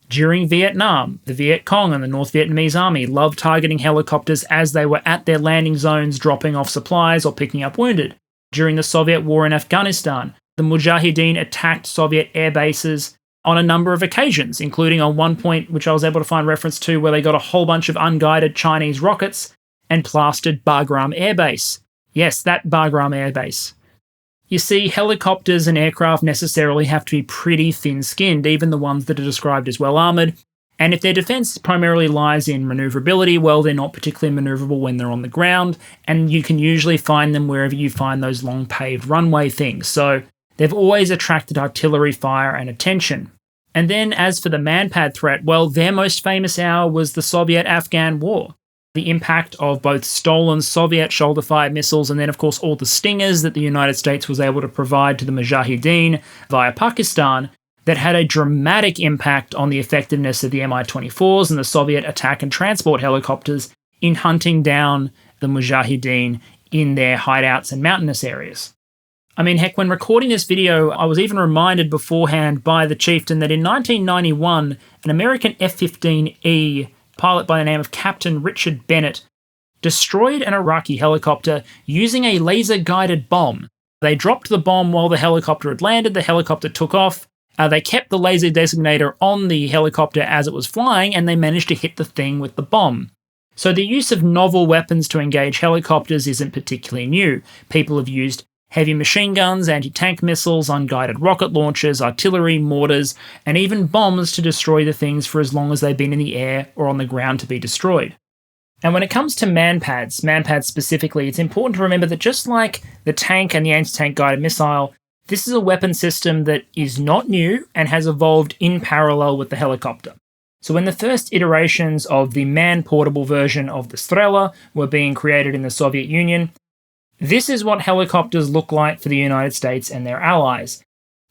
During Vietnam, the Viet Cong and the North Vietnamese army loved targeting helicopters as they were at their landing zones dropping off supplies or picking up wounded. During the Soviet war in Afghanistan, the Mujahideen attacked Soviet air bases on a number of occasions, including on one point which I was able to find reference to where they got a whole bunch of unguided Chinese rockets and plastered Bagram Air Base. Yes, that Bagram Air Base. You see, helicopters and aircraft necessarily have to be pretty thin-skinned, even the ones that are described as well-armoured, and if their defence primarily lies in manoeuvrability, well, they're not particularly manoeuvrable when they're on the ground, and you can usually find them wherever you find those long paved runway things, so they've always attracted artillery fire and attention. And then as for the MANPAD threat, well, their most famous hour was the Soviet-Afghan War. The impact of both stolen Soviet shoulder-fired missiles and then, of course, all the stingers that the United States was able to provide to the Mujahideen via Pakistan that had a dramatic impact on the effectiveness of the Mi-24s and the Soviet attack and transport helicopters in hunting down the Mujahideen in their hideouts and mountainous areas. I mean, heck, when recording this video, I was even reminded beforehand by the chieftain that in 1991, an American F-15E pilot by the name of Captain Richard Bennett destroyed an Iraqi helicopter using a laser-guided bomb. They dropped the bomb while the helicopter had landed, the helicopter took off, they kept the laser designator on the helicopter as it was flying, and they managed to hit the thing with the bomb. So the use of novel weapons to engage helicopters isn't particularly new. People have used heavy machine guns, anti-tank missiles, unguided rocket launchers, artillery, mortars, and even bombs to destroy the things for as long as they've been in the air or on the ground to be destroyed. And when it comes to MANPADS specifically, it's important to remember that just like the tank and the anti-tank guided missile, this is a weapon system that is not new and has evolved in parallel with the helicopter. So when the first iterations of the man-portable version of the Strela were being created in the Soviet Union, this is what helicopters look like for the United States and their allies.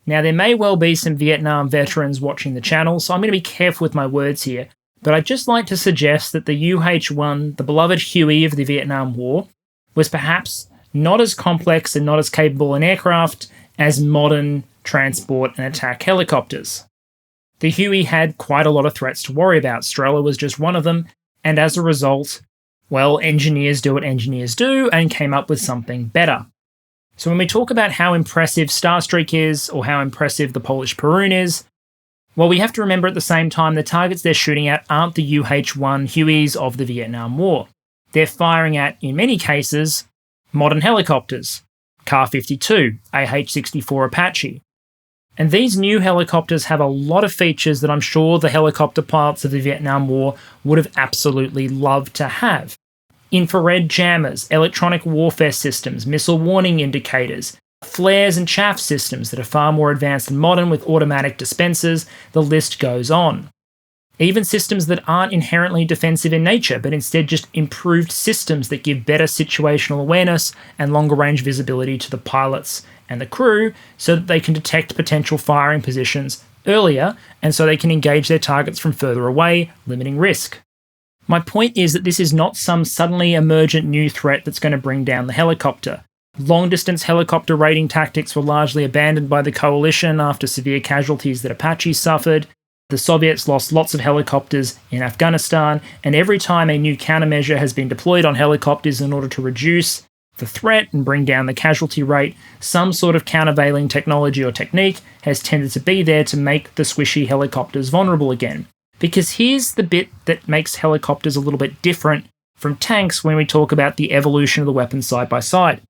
Now, there may well be some Vietnam veterans watching the channel, so I'm going to be careful with my words here, but I'd just like to suggest that the UH-1, the beloved Huey of the Vietnam War, was perhaps not as complex and not as capable an aircraft as modern transport and attack helicopters. The Huey had quite a lot of threats to worry about. Strela was just one of them, and as a result, well, engineers do what engineers do and came up with something better. So when we talk about how impressive Starstreak is, or how impressive the Polish Perun is, well, we have to remember at the same time the targets they're shooting at aren't the UH-1 Hueys of the Vietnam War. They're firing at, in many cases, modern helicopters, Ka-52, AH-64 Apache. And these new helicopters have a lot of features that I'm sure the helicopter pilots of the Vietnam War would have absolutely loved to have. infrared jammers, electronic warfare systems, missile warning indicators, flares and chaff systems that are far more advanced and modern with automatic dispensers. The list goes on. Even systems that aren't inherently defensive in nature, but instead just improved systems that give better situational awareness and longer range visibility to the pilots and the crew so that they can detect potential firing positions earlier and so they can engage their targets from further away, limiting risk. My point is that this is not some suddenly emergent new threat that's going to bring down the helicopter. Long-distance helicopter raiding tactics were largely abandoned by the coalition after severe casualties that Apache suffered. The Soviets lost lots of helicopters in Afghanistan, and every time a new countermeasure has been deployed on helicopters in order to reduce the threat and bring down the casualty rate, some sort of countervailing technology or technique has tended to be there to make the squishy helicopters vulnerable again. Because here's the bit that makes helicopters a little bit different from tanks when we talk about the evolution of the weapons side by side.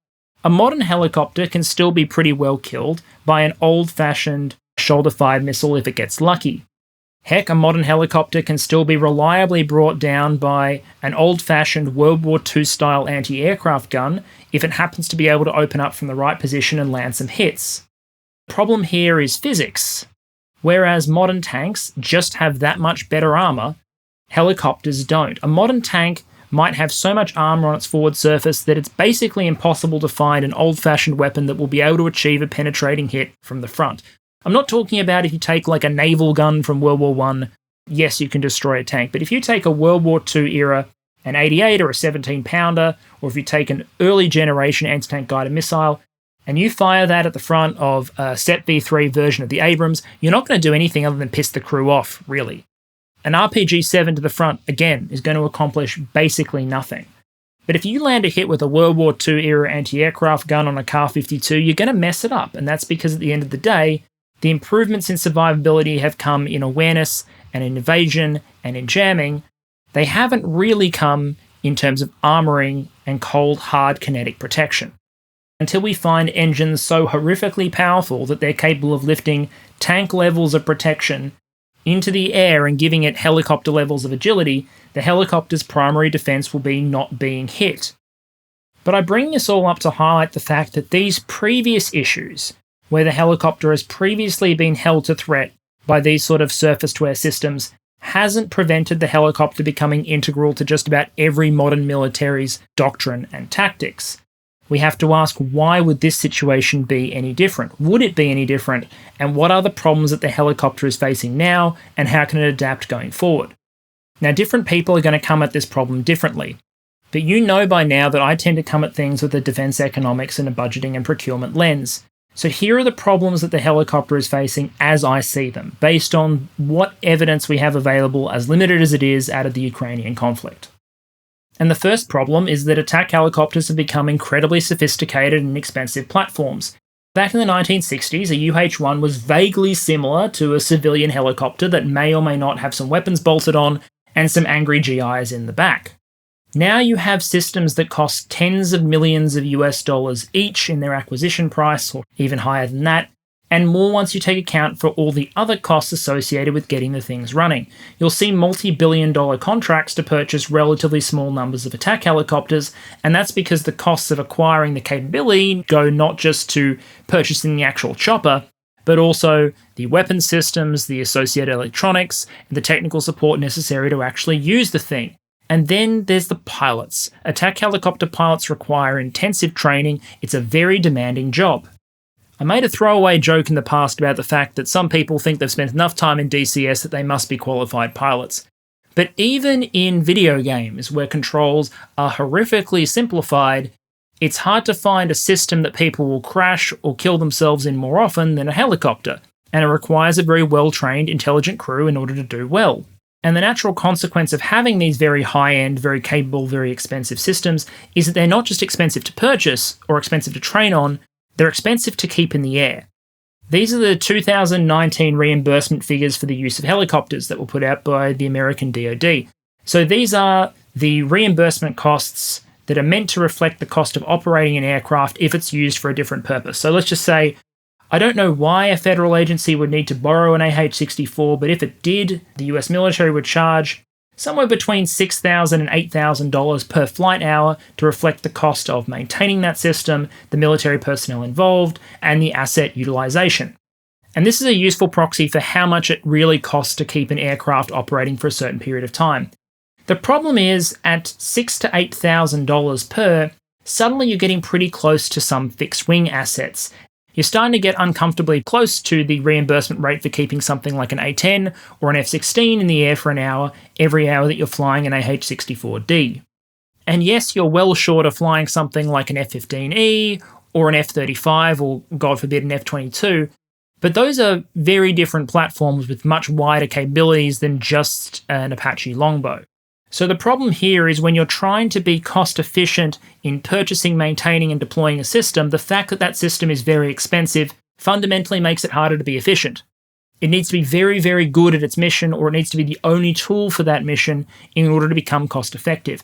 A modern helicopter can still be pretty well killed by an old-fashioned shoulder-fired missile if it gets lucky. Heck, a modern helicopter can still be reliably brought down by an old-fashioned World War II-style anti-aircraft gun if it happens to be able to open up from the right position and land some hits. The problem here is physics. Whereas modern tanks just have that much better armor, helicopters don't. A modern tank might have so much armor on its forward surface that it's basically impossible to find an old-fashioned weapon that will be able to achieve a penetrating hit from the front. I'm not talking about if you take like a naval gun from World War I, yes, you can destroy a tank, but if you take a World War II era, an 88 or a 17-pounder, or if you take an early generation anti-tank guided missile, and you fire that at the front of a Set V3 version of the Abrams, you're not going to do anything other than piss the crew off, really. An RPG-7 to the front, again, is going to accomplish basically nothing. But if you land a hit with a World War II era anti-aircraft gun on a Kar-52, you're going to mess it up, and that's because at the end of the day, the improvements in survivability have come in awareness and in evasion and in jamming. They haven't really come in terms of armoring and cold, hard kinetic protection. Until we find engines so horrifically powerful that they're capable of lifting tank levels of protection into the air and giving it helicopter levels of agility, the helicopter's primary defense will be not being hit. But I bring this all up to highlight the fact that these previous issues, where the helicopter has previously been held to threat by these sort of surface-to-air systems, hasn't prevented the helicopter becoming integral to just about every modern military's doctrine and tactics. We have to ask, why would this situation be any different? Would it be any different? And what are the problems that the helicopter is facing now, and how can it adapt going forward? Now, different people are going to come at this problem differently. But you know by now that I tend to come at things with a defense economics and a budgeting and procurement lens. So here are the problems that the helicopter is facing as I see them, based on what evidence we have available, as limited as it is, out of the Ukrainian conflict. And the first problem is that attack helicopters have become incredibly sophisticated and expensive platforms. Back in the 1960s, a UH-1 was vaguely similar to a civilian helicopter that may or may not have some weapons bolted on and some angry GIs in the back. Now you have systems that cost tens of millions of US dollars each in their acquisition price, or even higher than that, and more once you take account for all the other costs associated with getting the things running. You'll see multi-billion-dollar contracts to purchase relatively small numbers of attack helicopters, and that's because the costs of acquiring the capability go not just to purchasing the actual chopper, but also the weapon systems, the associated electronics, and the technical support necessary to actually use the thing. And then there's the pilots. Attack helicopter pilots require intensive training. It's a very demanding job. I made a throwaway joke in the past about the fact that some people think they've spent enough time in DCS that they must be qualified pilots. But even in video games, where controls are horrifically simplified, it's hard to find a system that people will crash or kill themselves in more often than a helicopter, and it requires a very well-trained, intelligent crew in order to do well. And the natural consequence of having these very high-end, very capable, very expensive systems is that they're not just expensive to purchase or expensive to train on, they're expensive to keep in the air. These are the 2019 reimbursement figures for the use of helicopters that were put out by the American DoD. So these are the reimbursement costs that are meant to reflect the cost of operating an aircraft if it's used for a different purpose. So let's just say, I don't know why a federal agency would need to borrow an AH-64, but if it did, the US military would charge somewhere between $6,000 and $8,000 per flight hour to reflect the cost of maintaining that system, the military personnel involved, and the asset utilization. And this is a useful proxy for how much it really costs to keep an aircraft operating for a certain period of time. The problem is, at $6,000 to $8,000 per, suddenly you're getting pretty close to some fixed-wing assets. You're starting to get uncomfortably close to the reimbursement rate for keeping something like an A-10 or an F-16 in the air for an hour every hour that you're flying an AH-64D. And yes, you're well short of flying something like an F-15E or an F-35 or, God forbid, an F-22, but those are very different platforms with much wider capabilities than just an Apache Longbow. So the problem here is when you're trying to be cost efficient in purchasing, maintaining, and deploying a system, the fact that that system is very expensive fundamentally makes it harder to be efficient. It needs to be very, very good at its mission, or it needs to be the only tool for that mission in order to become cost effective.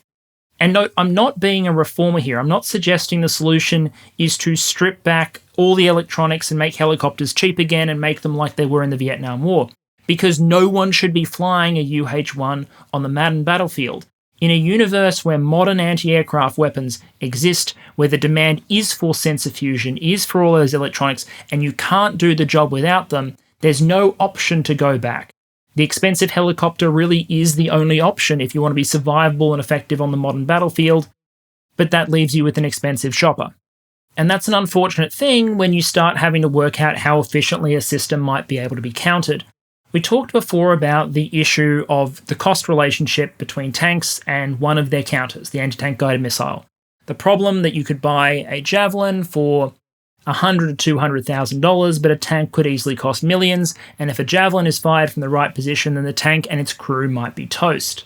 And note, I'm not being a reformer here. I'm not suggesting the solution is to strip back all the electronics and make helicopters cheap again and make them like they were in the Vietnam War, because no one should be flying a UH-1 on the Madden battlefield. In a universe where modern anti-aircraft weapons exist, where the demand is for sensor fusion, is for all those electronics, and you can't do the job without them, there's no option to go back. The expensive helicopter really is the only option if you want to be survivable and effective on the modern battlefield, but that leaves you with an expensive chopper. And that's an unfortunate thing when you start having to work out how efficiently a system might be able to be countered. We talked before about the issue of the cost relationship between tanks and one of their counters, the anti-tank guided missile. The problem that you could buy a Javelin for $100,000 to $200,000, but a tank could easily cost millions, and if a Javelin is fired from the right position, then the tank and its crew might be toast.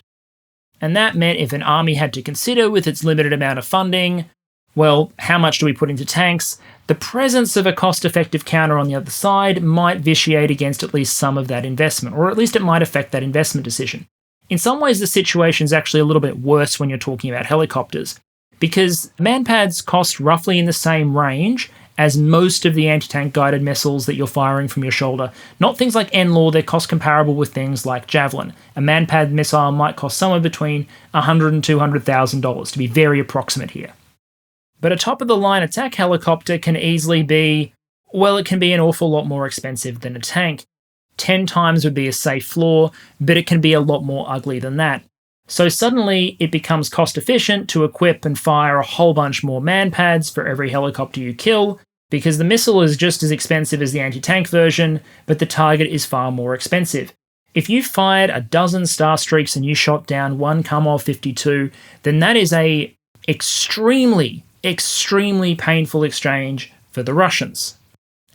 And that meant if an army had to consider, with its limited amount of funding, well, how much do we put into tanks? The presence of a cost-effective counter on the other side might vitiate against at least some of that investment, or at least it might affect that investment decision. In some ways, the situation is actually a little bit worse when you're talking about helicopters, because MANPADS cost roughly in the same range as most of the anti-tank guided missiles that you're firing from your shoulder. Not things like NLAW, they're cost comparable with things like Javelin. A MANPAD missile might cost somewhere between $100,000 and $200,000, to be very approximate here. But a top-of-the-line attack helicopter can easily be, well, it can be an awful lot more expensive than a tank. 10 times would be a safe floor, but it can be a lot more ugly than that. So suddenly it becomes cost-efficient to equip and fire a whole bunch more MANPADS for every helicopter you kill, because the missile is just as expensive as the anti-tank version, but the target is far more expensive. If you fired a dozen Starstreaks and you shot down one Kamov 52, then that is a extremely painful exchange for the Russians.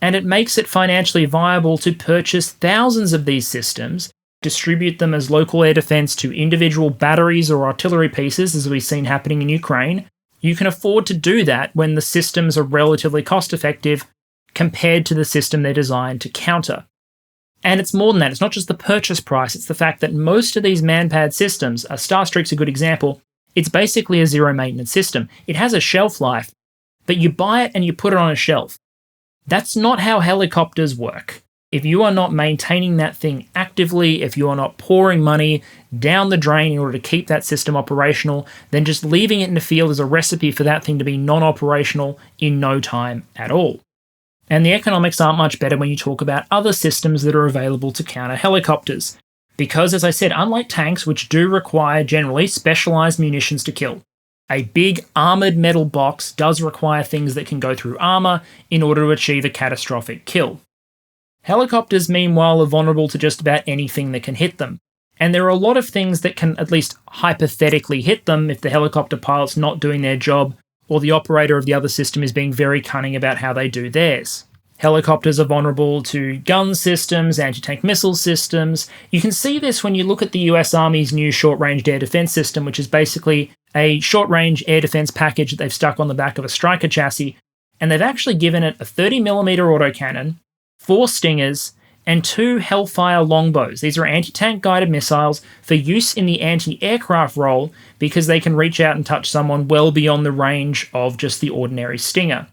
And it makes it financially viable to purchase thousands of these systems, distribute them as local air defense to individual batteries or artillery pieces, as we've seen happening in Ukraine. You can afford to do that when the systems are relatively cost-effective compared to the system they're designed to counter. And it's more than that. It's not just the purchase price. It's the fact that most of these MANPAD systems, Starstreak's a good example, it's basically a zero-maintenance system. It has a shelf life, but you buy it and you put it on a shelf. That's not how helicopters work. If you are not maintaining that thing actively, if you are not pouring money down the drain in order to keep that system operational, then just leaving it in the field is a recipe for that thing to be non-operational in no time at all. And the economics aren't much better when you talk about other systems that are available to counter helicopters. Because, as I said, unlike tanks, which do require generally specialized munitions to kill, a big armored metal box does require things that can go through armor in order to achieve a catastrophic kill. Helicopters, meanwhile, are vulnerable to just about anything that can hit them. And there are a lot of things that can at least hypothetically hit them if the helicopter pilot's not doing their job or the operator of the other system is being very cunning about how they do theirs. Helicopters are vulnerable to gun systems, anti-tank missile systems. You can see this when you look at the US Army's new short-range air defense system, which is basically a short-range air defense package that they've stuck on the back of a Stryker chassis, and they've actually given it a 30mm autocannon, 4 Stingers, and 2 Hellfire longbows. These are anti-tank guided missiles for use in the anti-aircraft role because they can reach out and touch someone well beyond the range of just the ordinary Stinger.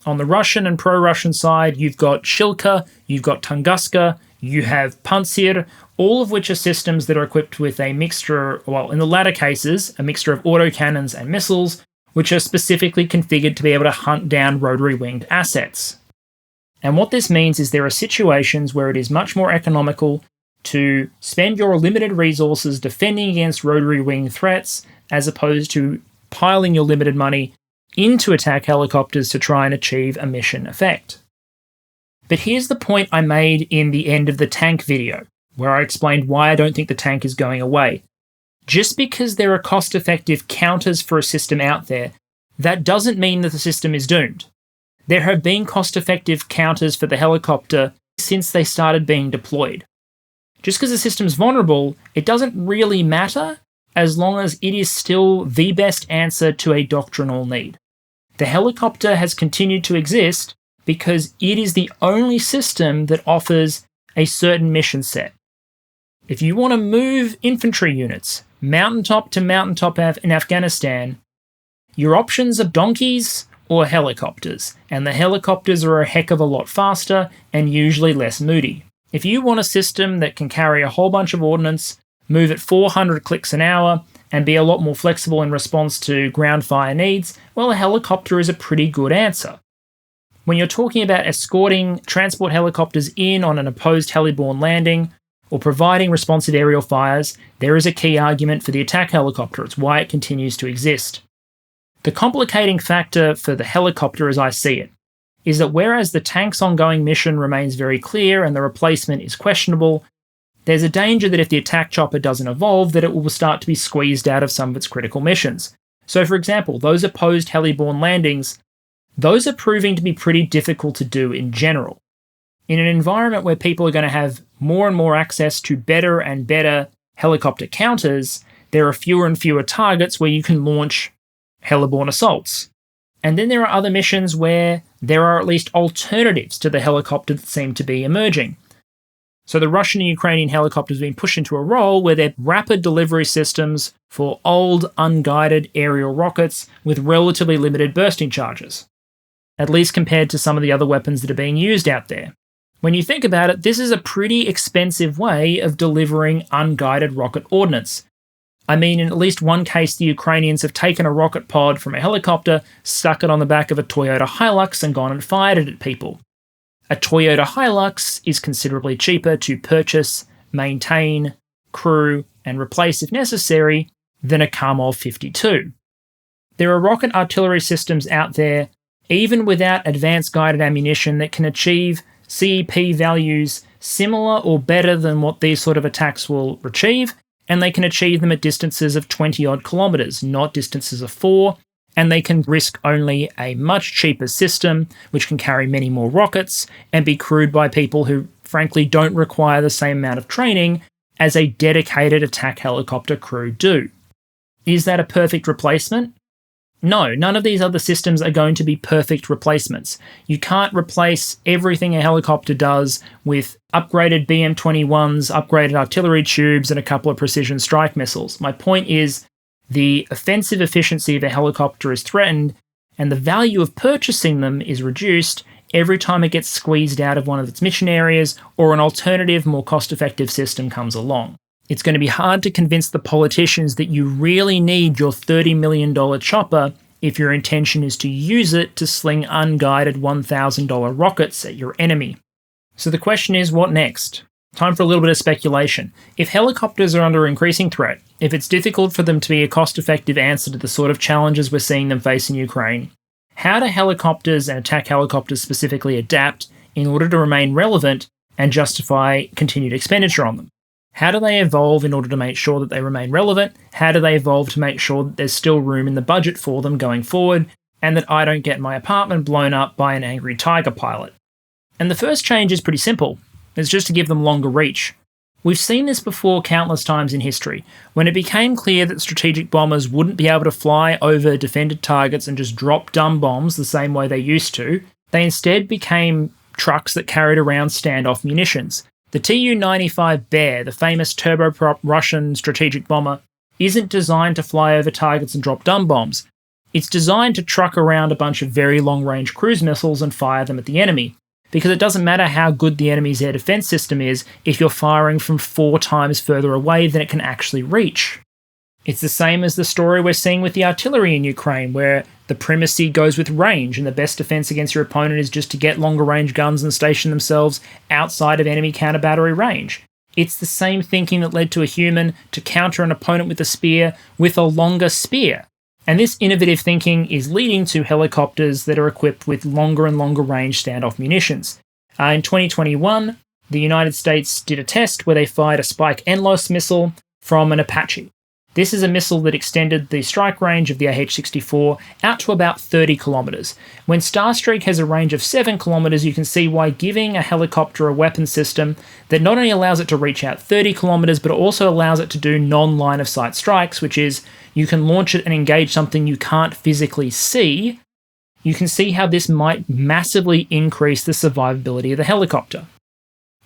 On the Russian and pro-Russian side, you've got Shilka, you've got Tunguska, You have Pantsir, all of which are systems that are equipped with a mixture, well, in the latter cases, a mixture of autocannons and missiles, which are specifically configured to be able to hunt down rotary-winged assets. And what this means is there are situations where it is much more economical to spend your limited resources defending against rotary-wing threats as opposed to piling your limited money into attack helicopters to try and achieve a mission effect. But here's the point I made in the end of the tank video, where I explained why I don't think the tank is going away. Just because there are cost-effective counters for a system out there, that doesn't mean that the system is doomed. There have been cost-effective counters for the helicopter since they started being deployed. Just because the system's vulnerable, it doesn't really matter as long as it is still the best answer to a doctrinal need. The helicopter has continued to exist because it is the only system that offers a certain mission set. If you want to move infantry units mountaintop to mountaintop in Afghanistan, your options are donkeys or helicopters, and the helicopters are a heck of a lot faster and usually less moody. If you want a system that can carry a whole bunch of ordnance, move at 400 clicks an hour, and be a lot more flexible in response to ground fire needs, well, a helicopter is a pretty good answer. When you're talking about escorting transport helicopters in on an opposed heliborne landing, or providing responsive aerial fires, there is a key argument for the attack helicopter. It's why it continues to exist. The complicating factor for the helicopter, as I see it, is that whereas the tank's ongoing mission remains very clear and the replacement is questionable, there's a danger that if the attack chopper doesn't evolve, that it will start to be squeezed out of some of its critical missions. So for example, those opposed heliborne landings, those are proving to be pretty difficult to do in general. In an environment where people are going to have more and more access to better and better helicopter counters, there are fewer and fewer targets where you can launch heliborne assaults. And then there are other missions where there are at least alternatives to the helicopter that seem to be emerging. So the Russian and Ukrainian helicopters have been pushed into a role where they're rapid delivery systems for old, unguided aerial rockets with relatively limited bursting charges, at least compared to some of the other weapons that are being used out there. When you think about it, this is a pretty expensive way of delivering unguided rocket ordnance. I mean, in at least one case, the Ukrainians have taken a rocket pod from a helicopter, stuck it on the back of a Toyota Hilux, and gone and fired it at people. A Toyota Hilux is considerably cheaper to purchase, maintain, crew, and replace if necessary than a Kamov 52. There are rocket artillery systems out there, even without advanced guided ammunition, that can achieve CEP values similar or better than what these sort of attacks will achieve, and they can achieve them at distances of 20-odd kilometers, not distances of 4, and they can risk only a much cheaper system, which can carry many more rockets, and be crewed by people who, frankly, don't require the same amount of training as a dedicated attack helicopter crew do. Is that a perfect replacement? No, none of these other systems are going to be perfect replacements. You can't replace everything a helicopter does with upgraded BM-21s, upgraded artillery tubes, and a couple of precision strike missiles. My point is, the offensive efficiency of a helicopter is threatened, and the value of purchasing them is reduced every time it gets squeezed out of one of its mission areas or an alternative, more cost-effective system comes along. It's going to be hard to convince the politicians that you really need your $30 million chopper if your intention is to use it to sling unguided $1,000 rockets at your enemy. So the question is, what next? Time for a little bit of speculation. If helicopters are under increasing threat, if it's difficult for them to be a cost-effective answer to the sort of challenges we're seeing them face in Ukraine, how do helicopters and attack helicopters specifically adapt in order to remain relevant and justify continued expenditure on them? How do they evolve in order to make sure that they remain relevant? How do they evolve to make sure that there's still room in the budget for them going forward, and that I don't get my apartment blown up by an angry tiger pilot? And the first change is pretty simple. It's just to give them longer reach. We've seen this before countless times in history. When it became clear that strategic bombers wouldn't be able to fly over defended targets and just drop dumb bombs the same way they used to, they instead became trucks that carried around standoff munitions. The Tu-95 Bear, the famous turboprop Russian strategic bomber, isn't designed to fly over targets and drop dumb bombs. It's designed to truck around a bunch of very long-range cruise missiles and fire them at the enemy. because it doesn't matter how good the enemy's air defense system is if you're firing from 4 times further away than it can actually reach. It's the same as the story we're seeing with the artillery in Ukraine, where the primacy goes with range, and the best defense against your opponent is just to get longer range guns and station themselves outside of enemy counter-battery range. It's the same thinking that led to a human to counter an opponent with a spear with a longer spear. And this innovative thinking is leading to helicopters that are equipped with longer and longer range standoff munitions. In 2021, the United States did a test where they fired a Spike helos missile from an Apache. This is a missile that extended the strike range of the AH-64 out to about 30 kilometers. When Starstreak has a range of 7 kilometers, you can see why giving a helicopter a weapon system that not only allows it to reach out 30 kilometers, but also allows it to do non-line of sight strikes, which is you can launch it and engage something you can't physically see. You can see how this might massively increase the survivability of the helicopter.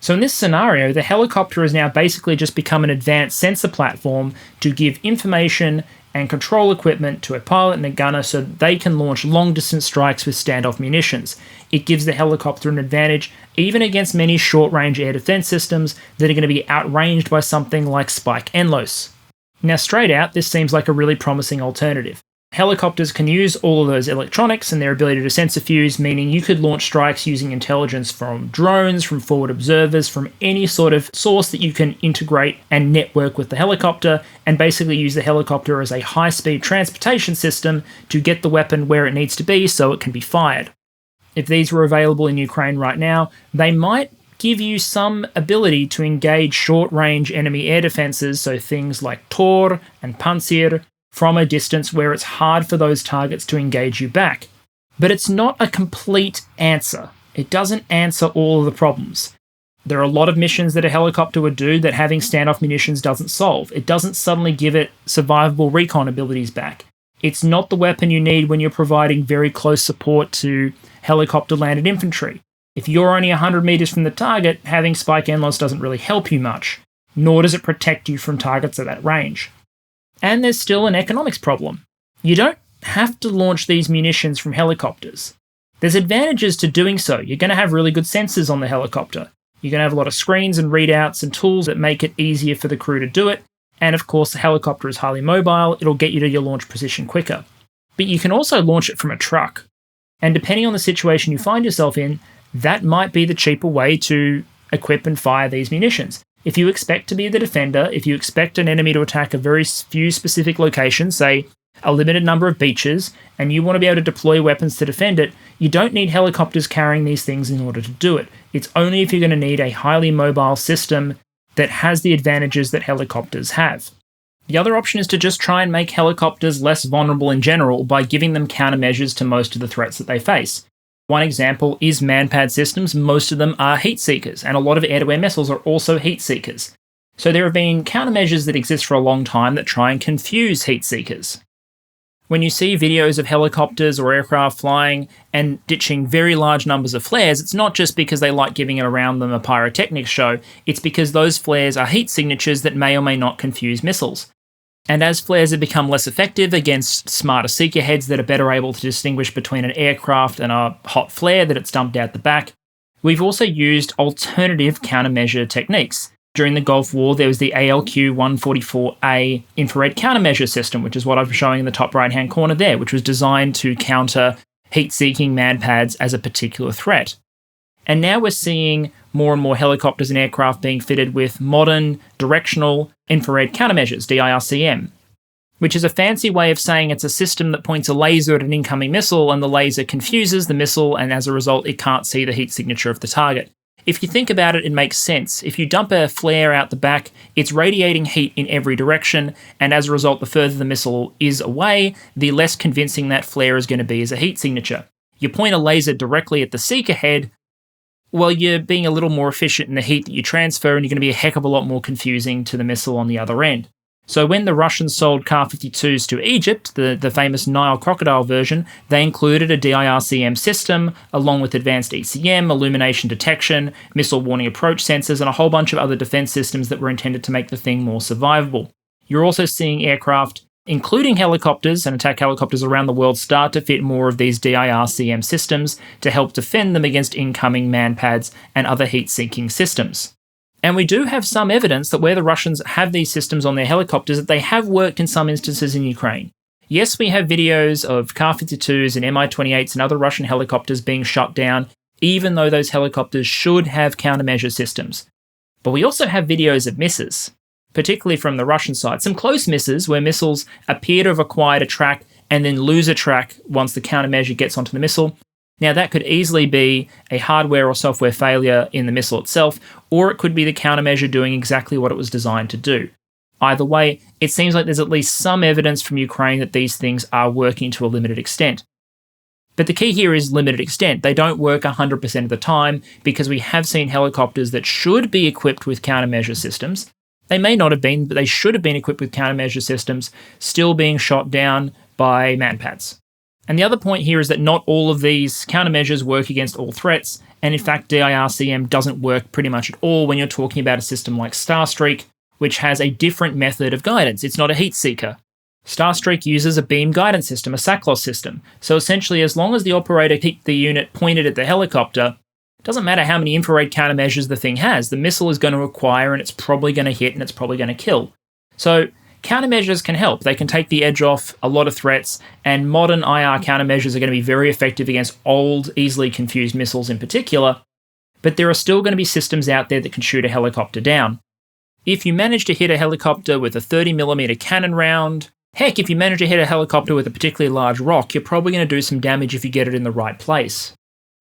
So in this scenario, the helicopter has now basically just become an advanced sensor platform to give information and control equipment to a pilot and a gunner so that they can launch long-distance strikes with standoff munitions. It gives the helicopter an advantage even against many short-range air defense systems that are going to be outranged by something like Spike helos. Now straight out, this seems like a really promising alternative. Helicopters can use all of those electronics and their ability to centrifuge, meaning you could launch strikes using intelligence from drones, from forward observers, from any sort of source that you can integrate and network with the helicopter, and basically use the helicopter as a high-speed transportation system to get the weapon where it needs to be so it can be fired. If these were available in Ukraine right now, they might give you some ability to engage short-range enemy air defenses, so things like Tor and Pantsir, from a distance where it's hard for those targets to engage you back. But it's not a complete answer. It doesn't answer all of the problems. There are a lot of missions that a helicopter would do that having standoff munitions doesn't solve. It doesn't suddenly give it survivable recon abilities back. It's not the weapon you need when you're providing very close support to helicopter-landed infantry. If you're only 100 meters from the target, having Spike helos doesn't really help you much, nor does it protect you from targets at that range. And there's still an economics problem. You don't have to launch these munitions from helicopters. There's advantages to doing so. You're going to have really good sensors on the helicopter. You're going to have a lot of screens and readouts and tools that make it easier for the crew to do it. And of course, the helicopter is highly mobile. It'll get you to your launch position quicker. But you can also launch it from a truck. And depending on the situation you find yourself in, that might be the cheaper way to equip and fire these munitions. If you expect to be the defender, if you expect an enemy to attack a very few specific locations, say a limited number of beaches, and you want to be able to deploy weapons to defend it, you don't need helicopters carrying these things in order to do it. It's only if you're going to need a highly mobile system that has the advantages that helicopters have. The other option is to just try and make helicopters less vulnerable in general by giving them countermeasures to most of the threats that they face. One example is MANPADS systems. Most of them are heat seekers, and a lot of air-to-air missiles are also heat seekers. So there have been countermeasures that exist for a long time that try and confuse heat seekers. When you see videos of helicopters or aircraft flying and ditching very large numbers of flares, it's not just because they like giving around them a pyrotechnics show, it's because those flares are heat signatures that may or may not confuse missiles. And as flares have become less effective against smarter seeker heads that are better able to distinguish between an aircraft and a hot flare that it's dumped out the back, we've also used alternative countermeasure techniques. During the Gulf War, there was the ALQ-144A infrared countermeasure system, which is what I'm showing in the top right-hand corner there, which was designed to counter heat-seeking MANPADS as a particular threat. And now we're seeing more and more helicopters and aircraft being fitted with modern directional infrared countermeasures, DIRCM, which is a fancy way of saying it's a system that points a laser at an incoming missile and the laser confuses the missile, and as a result, it can't see the heat signature of the target. If you think about it, it makes sense. If you dump a flare out the back, it's radiating heat in every direction, and as a result, the further the missile is away, the less convincing that flare is going to be as a heat signature. You point a laser directly at the seeker head, well, you're being a little more efficient in the heat that you transfer, and you're going to be a heck of a lot more confusing to the missile on the other end. So when the Russians sold Kar-52s to Egypt, the famous Nile crocodile version, they included a DIRCM system, along with advanced ECM, illumination detection, missile warning approach sensors, and a whole bunch of other defense systems that were intended to make the thing more survivable. You're also seeing aircraft including helicopters and attack helicopters around the world, start to fit more of these DIRCM systems to help defend them against incoming MANPADS and other heat-seeking systems. And we do have some evidence that where the Russians have these systems on their helicopters, that they have worked in some instances in Ukraine. Yes, we have videos of Kar-52s and Mi-28s and other Russian helicopters being shot down, even though those helicopters should have countermeasure systems. But we also have videos of misses, particularly from the Russian side. Some close misses where missiles appear to have acquired a track and then lose a track once the countermeasure gets onto the missile. Now, that could easily be a hardware or software failure in the missile itself, or it could be the countermeasure doing exactly what it was designed to do. Either way, it seems like there's at least some evidence from Ukraine that these things are working to a limited extent. But the key here is limited extent. They don't work 100% of the time, because we have seen helicopters that should be equipped with countermeasure systems. They may not have been, but they should have been equipped with countermeasure systems, still being shot down by MANPADS. And the other point here is that not all of these countermeasures work against all threats, and in fact DIRCM doesn't work pretty much at all when you're talking about a system like Starstreak, which has a different method of guidance. It's not a heat seeker. Starstreak uses a beam guidance system, a SACLOS system. So essentially, as long as the operator keeps the unit pointed at the helicopter, it doesn't matter how many infrared countermeasures the thing has, the missile is going to acquire and it's probably going to hit and it's probably going to kill. So countermeasures can help. They can take the edge off a lot of threats, and modern IR countermeasures are going to be very effective against old, easily confused missiles in particular, but there are still going to be systems out there that can shoot a helicopter down. If you manage to hit a helicopter with a 30mm cannon round, heck, if you manage to hit a helicopter with a particularly large rock, you're probably going to do some damage if you get it in the right place.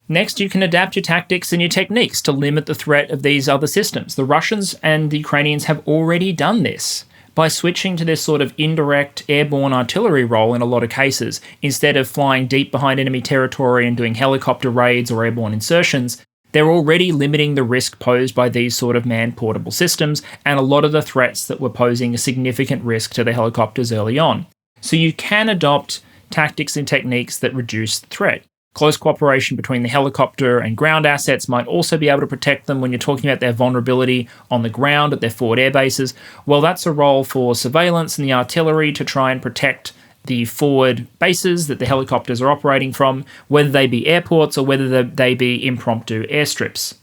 Next, you can adapt your tactics and your techniques to limit the threat of these other systems. The Russians and the Ukrainians have already done this by switching to this sort of indirect airborne artillery role in a lot of cases. Instead of flying deep behind enemy territory and doing helicopter raids or airborne insertions, they're already limiting the risk posed by these sort of man-portable systems and a lot of the threats that were posing a significant risk to the helicopters early on. So you can adopt tactics and techniques that reduce the threat. Close cooperation between the helicopter and ground assets might also be able to protect them when you're talking about their vulnerability on the ground at their forward air bases. Well, that's a role for surveillance and the artillery to try and protect the forward bases that the helicopters are operating from, whether they be airports or whether they be impromptu airstrips.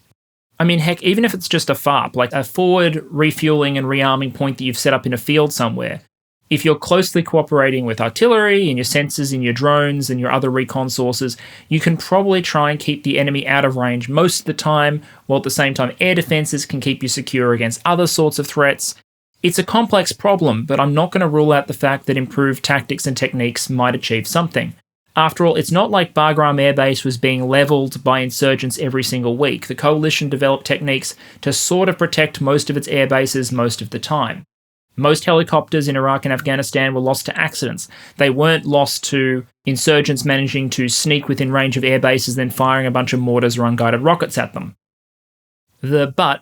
I mean, heck, even if it's just a FARP, like a forward refueling and rearming point that you've set up in a field somewhere, if you're closely cooperating with artillery and your sensors and your drones and your other recon sources, you can probably try and keep the enemy out of range most of the time, while at the same time air defenses can keep you secure against other sorts of threats. It's a complex problem, but I'm not going to rule out the fact that improved tactics and techniques might achieve something. After all, it's not like Bagram Air Base was being levelled by insurgents every single week. The coalition developed techniques to sort of protect most of its air bases most of the time. Most helicopters in Iraq and Afghanistan were lost to accidents. They weren't lost to insurgents managing to sneak within range of air bases, then firing a bunch of mortars or unguided rockets at them. And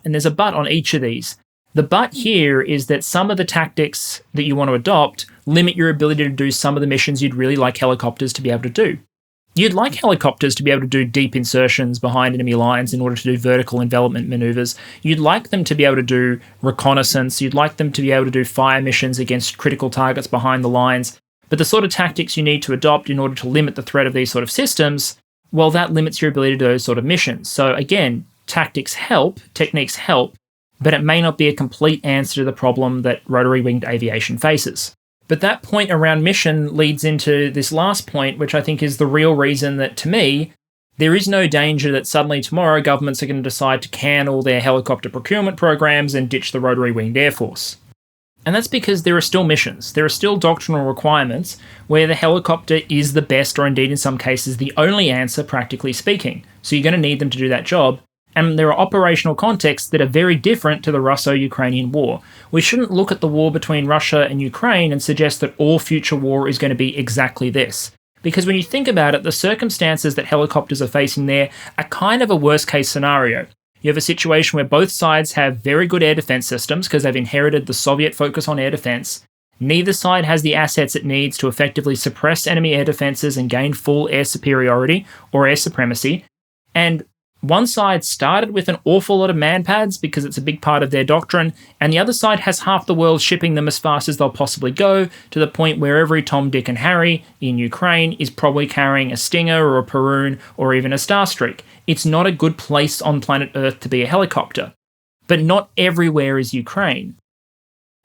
there's a but on each of these. The but here is that some of the tactics that you want to adopt limit your ability to do some of the missions you'd really like helicopters to be able to do. You'd like helicopters to be able to do deep insertions behind enemy lines in order to do vertical envelopment maneuvers. You'd like them to be able to do reconnaissance. You'd like them to be able to do fire missions against critical targets behind the lines. But the sort of tactics you need to adopt in order to limit the threat of these sort of systems, well, that limits your ability to do those sort of missions. So again, tactics help, techniques help, but it may not be a complete answer to the problem that rotary winged aviation faces. But that point around mission leads into this last point, which I think is the real reason that, to me, there is no danger that suddenly tomorrow governments are going to decide to can all their helicopter procurement programs and ditch the rotary winged air force. And that's because there are still missions. There are still doctrinal requirements where the helicopter is the best, or indeed in some cases the only answer, practically speaking. So you're going to need them to do that job. And there are operational contexts that are very different to the Russo-Ukrainian war. We shouldn't look at the war between Russia and Ukraine and suggest that all future war is going to be exactly this. Because when you think about it, the circumstances that helicopters are facing there are kind of a worst-case scenario. You have a situation where both sides have very good air defense systems because they've inherited the Soviet focus on air defense. Neither side has the assets it needs to effectively suppress enemy air defenses and gain full air superiority or air supremacy. And One side started with an awful lot of MANPADS because it's a big part of their doctrine, and the other side has half the world shipping them as fast as they'll possibly go, to the point where every Tom, Dick and Harry in Ukraine is probably carrying a Stinger or a Perun or even a Starstreak. It's not a good place on planet Earth to be a helicopter. But not everywhere is Ukraine.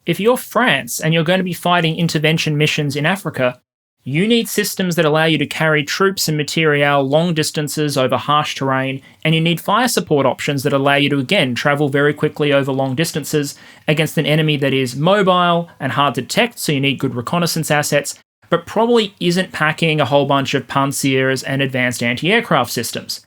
If you're France and you're going to be fighting intervention missions in Africa, you need systems that allow you to carry troops and material long distances over harsh terrain, and you need fire support options that allow you to, again, travel very quickly over long distances against an enemy that is mobile and hard to detect, so you need good reconnaissance assets, but probably isn't packing a whole bunch of Pantsers and advanced anti-aircraft systems.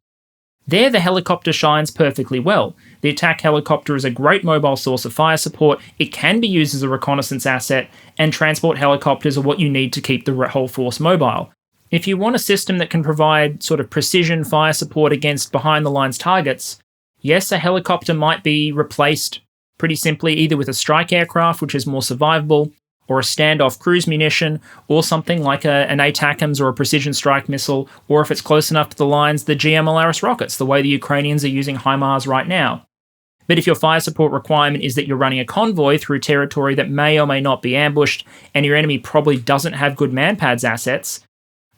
There, the helicopter shines perfectly well. The attack helicopter is a great mobile source of fire support, it can be used as a reconnaissance asset, and transport helicopters are what you need to keep the whole force mobile. If you want a system that can provide sort of precision fire support against behind-the-lines targets, yes, a helicopter might be replaced pretty simply either with a strike aircraft, which is more survivable, or a standoff cruise munition, or something like an ATACMS or a precision strike missile, or if it's close enough to the lines, the GMLRS rockets, the way the Ukrainians are using HIMARS right now. But if your fire support requirement is that you're running a convoy through territory that may or may not be ambushed, and your enemy probably doesn't have good MANPADS assets,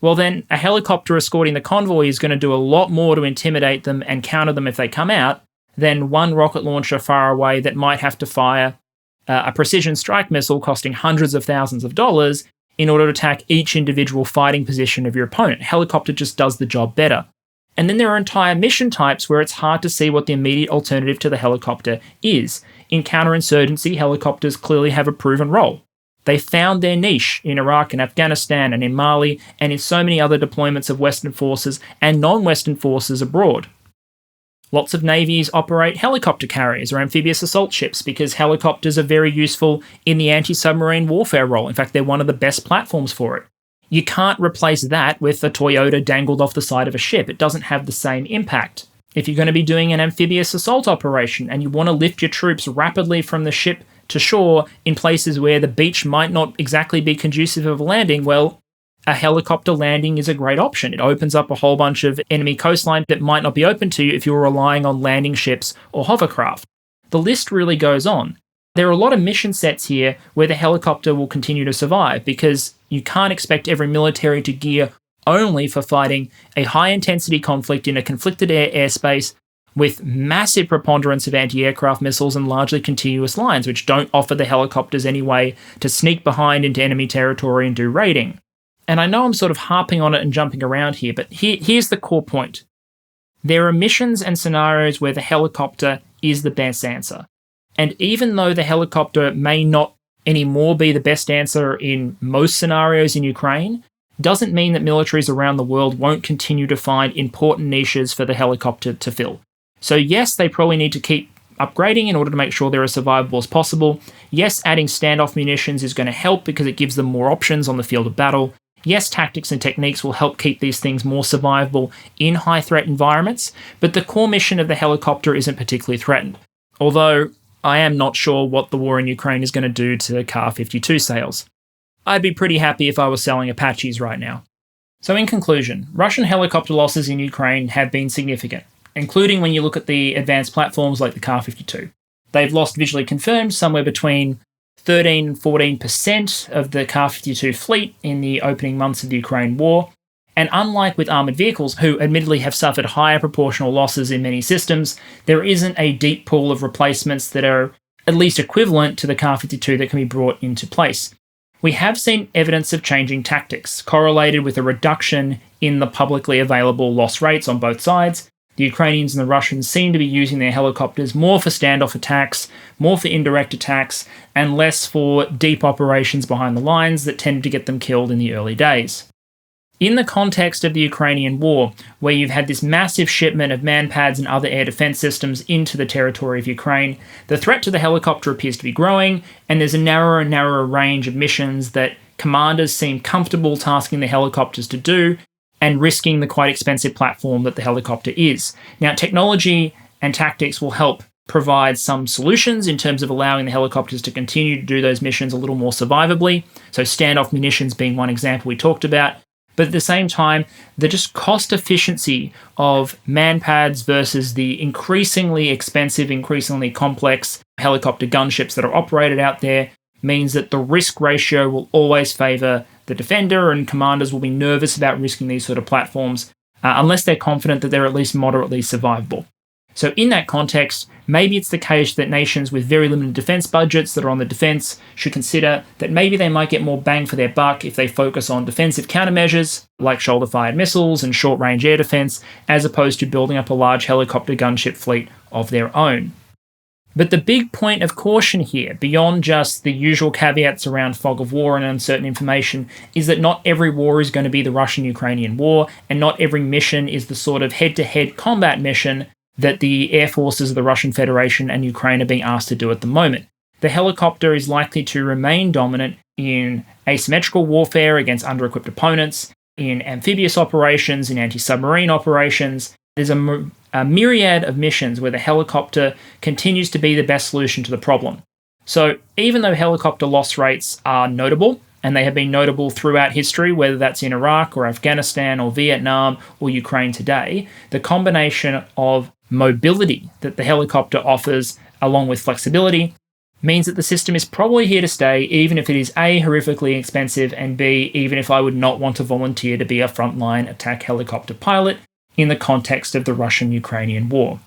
well then a helicopter escorting the convoy is going to do a lot more to intimidate them and counter them if they come out, than one rocket launcher far away that might have to fire a precision strike missile costing hundreds of thousands of dollars in order to attack each individual fighting position of your opponent. A helicopter just does the job better. And then there are entire mission types where it's hard to see what the immediate alternative to the helicopter is. In counterinsurgency, helicopters clearly have a proven role. They found their niche in Iraq and Afghanistan and in Mali and in so many other deployments of Western forces and non-Western forces abroad. Lots of navies operate helicopter carriers or amphibious assault ships because helicopters are very useful in the anti-submarine warfare role. In fact, they're one of the best platforms for it. You can't replace that with a Toyota dangled off the side of a ship. It doesn't have the same impact. If you're going to be doing an amphibious assault operation and you want to lift your troops rapidly from the ship to shore in places where the beach might not exactly be conducive of landing, well, a helicopter landing is a great option. It opens up a whole bunch of enemy coastline that might not be open to you if you're relying on landing ships or hovercraft. The list really goes on. There are a lot of mission sets here where the helicopter will continue to survive because you can't expect every military to gear only for fighting a high-intensity conflict in a conflicted airspace with massive preponderance of anti-aircraft missiles and largely continuous lines, which don't offer the helicopters any way to sneak behind into enemy territory and do raiding. And I know I'm sort of harping on it and jumping around here, but here's the core point. There are missions and scenarios where the helicopter is the best answer. And even though the helicopter may not anymore be the best answer in most scenarios in Ukraine, doesn't mean that militaries around the world won't continue to find important niches for the helicopter to fill. So yes, they probably need to keep upgrading in order to make sure they're as survivable as possible. Yes, adding standoff munitions is going to help because it gives them more options on the field of battle. Yes, tactics and techniques will help keep these things more survivable in high-threat environments, but the core mission of the helicopter isn't particularly threatened. Although, I am not sure what the war in Ukraine is going to do to Kar-52 sales. I'd be pretty happy if I was selling Apaches right now. So in conclusion, Russian helicopter losses in Ukraine have been significant, including when you look at the advanced platforms like the Kar-52. They've lost visually confirmed somewhere between 13 and 14% of the Kar-52 fleet in the opening months of the Ukraine war, and unlike with armoured vehicles, who admittedly have suffered higher proportional losses in many systems, there isn't a deep pool of replacements that are at least equivalent to the Kar-52 that can be brought into place. We have seen evidence of changing tactics, correlated with a reduction in the publicly available loss rates on both sides. The Ukrainians and the Russians seem to be using their helicopters more for standoff attacks, more for indirect attacks, and less for deep operations behind the lines that tended to get them killed in the early days. In the context of the Ukrainian war, where you've had this massive shipment of MANPADS and other air defense systems into the territory of Ukraine, the threat to the helicopter appears to be growing, and there's a narrower and narrower range of missions that commanders seem comfortable tasking the helicopters to do, and risking the quite expensive platform that the helicopter is. Now, technology and tactics will help provide some solutions in terms of allowing the helicopters to continue to do those missions a little more survivably. So standoff munitions being one example we talked about. But at the same time, the just cost efficiency of MANPADS versus the increasingly expensive, increasingly complex helicopter gunships that are operated out there means that the risk ratio will always favour the defender, and commanders will be nervous about risking these sort of platforms unless they're confident that they're at least moderately survivable. So in that context, maybe it's the case that nations with very limited defence budgets that are on the defence should consider that maybe they might get more bang for their buck if they focus on defensive countermeasures like shoulder-fired missiles and short-range air defence, as opposed to building up a large helicopter gunship fleet of their own. But the big point of caution here, beyond just the usual caveats around fog of war and uncertain information, is that not every war is going to be the Russian-Ukrainian war, and not every mission is the sort of head-to-head combat mission that the air forces of the Russian Federation and Ukraine are being asked to do at the moment. The helicopter is likely to remain dominant in asymmetrical warfare against under-equipped opponents, in amphibious operations, in anti-submarine operations. There's a myriad of missions where the helicopter continues to be the best solution to the problem. So even though helicopter loss rates are notable, and they have been notable throughout history, whether that's in Iraq or Afghanistan or Vietnam or Ukraine today, the combination of mobility that the helicopter offers along with flexibility means that the system is probably here to stay, even if it is A, horrifically expensive, and B, even if I would not want to volunteer to be a frontline attack helicopter pilot in the context of the Russian-Ukrainian war.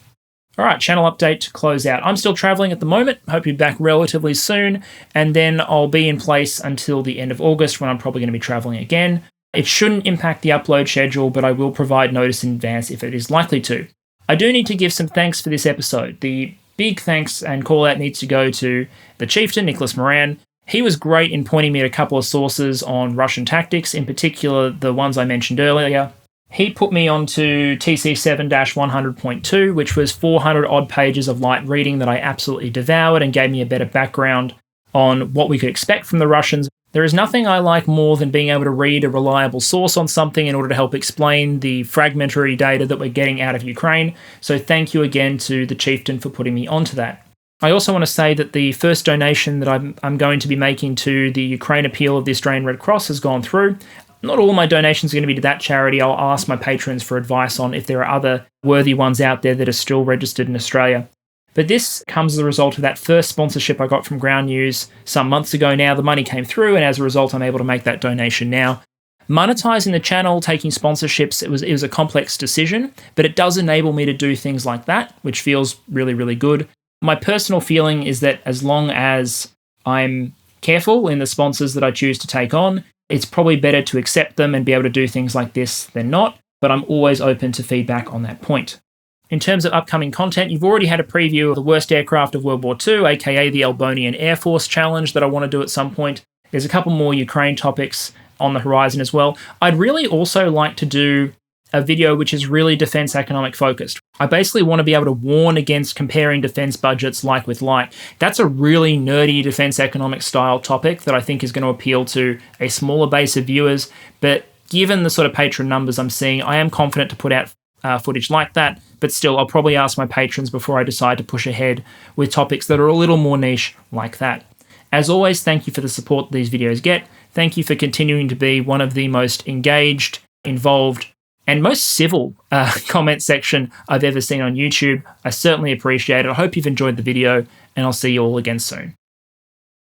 All right, channel update to close out. I'm still traveling at the moment. Hope to be back relatively soon, and then I'll be in place until the end of August when I'm probably going to be traveling again. It shouldn't impact the upload schedule, but I will provide notice in advance if it is likely to. I do need to give some thanks for this episode. The big thanks and call out needs to go to the chieftain, Nicholas Moran. He was great in pointing me at a couple of sources on Russian tactics, in particular the ones I mentioned earlier. He put me onto TC7-100.2, which was 400 odd pages of light reading that I absolutely devoured and gave me a better background on what we could expect from the Russians. There is nothing I like more than being able to read a reliable source on something in order to help explain the fragmentary data that we're getting out of Ukraine. So thank you again to the chieftain for putting me onto that. I also want to say that the first donation that I'm going to be making to the Ukraine appeal of the Australian Red Cross has gone through. Not all my donations are going to be to that charity. I'll ask my patrons for advice on if there are other worthy ones out there that are still registered in Australia. But this comes as a result of that first sponsorship I got from Ground News some months ago now. The money came through, and as a result, I'm able to make that donation now. Monetizing the channel, taking sponsorships, it was a complex decision, but it does enable me to do things like that, which feels really, really good. My personal feeling is that as long as I'm careful in the sponsors that I choose to take on, it's probably better to accept them and be able to do things like this than not, but I'm always open to feedback on that point. In terms of upcoming content, you've already had a preview of the worst aircraft of World War II, aka the Albanian Air Force Challenge that I want to do at some point. There's a couple more Ukraine topics on the horizon as well. I'd really also like to do a video which is really defense economic focused. I basically want to be able to warn against comparing defense budgets like with like. That's a really nerdy defense economic style topic that I think is going to appeal to a smaller base of viewers. But given the sort of patron numbers I'm seeing, I am confident to put out footage like that. But still, I'll probably ask my patrons before I decide to push ahead with topics that are a little more niche like that. As always, thank you for the support these videos get. Thank you for continuing to be one of the most engaged, involved, and most civil comment section I've ever seen on YouTube. I certainly appreciate it. I hope you've enjoyed the video, and I'll see you all again soon.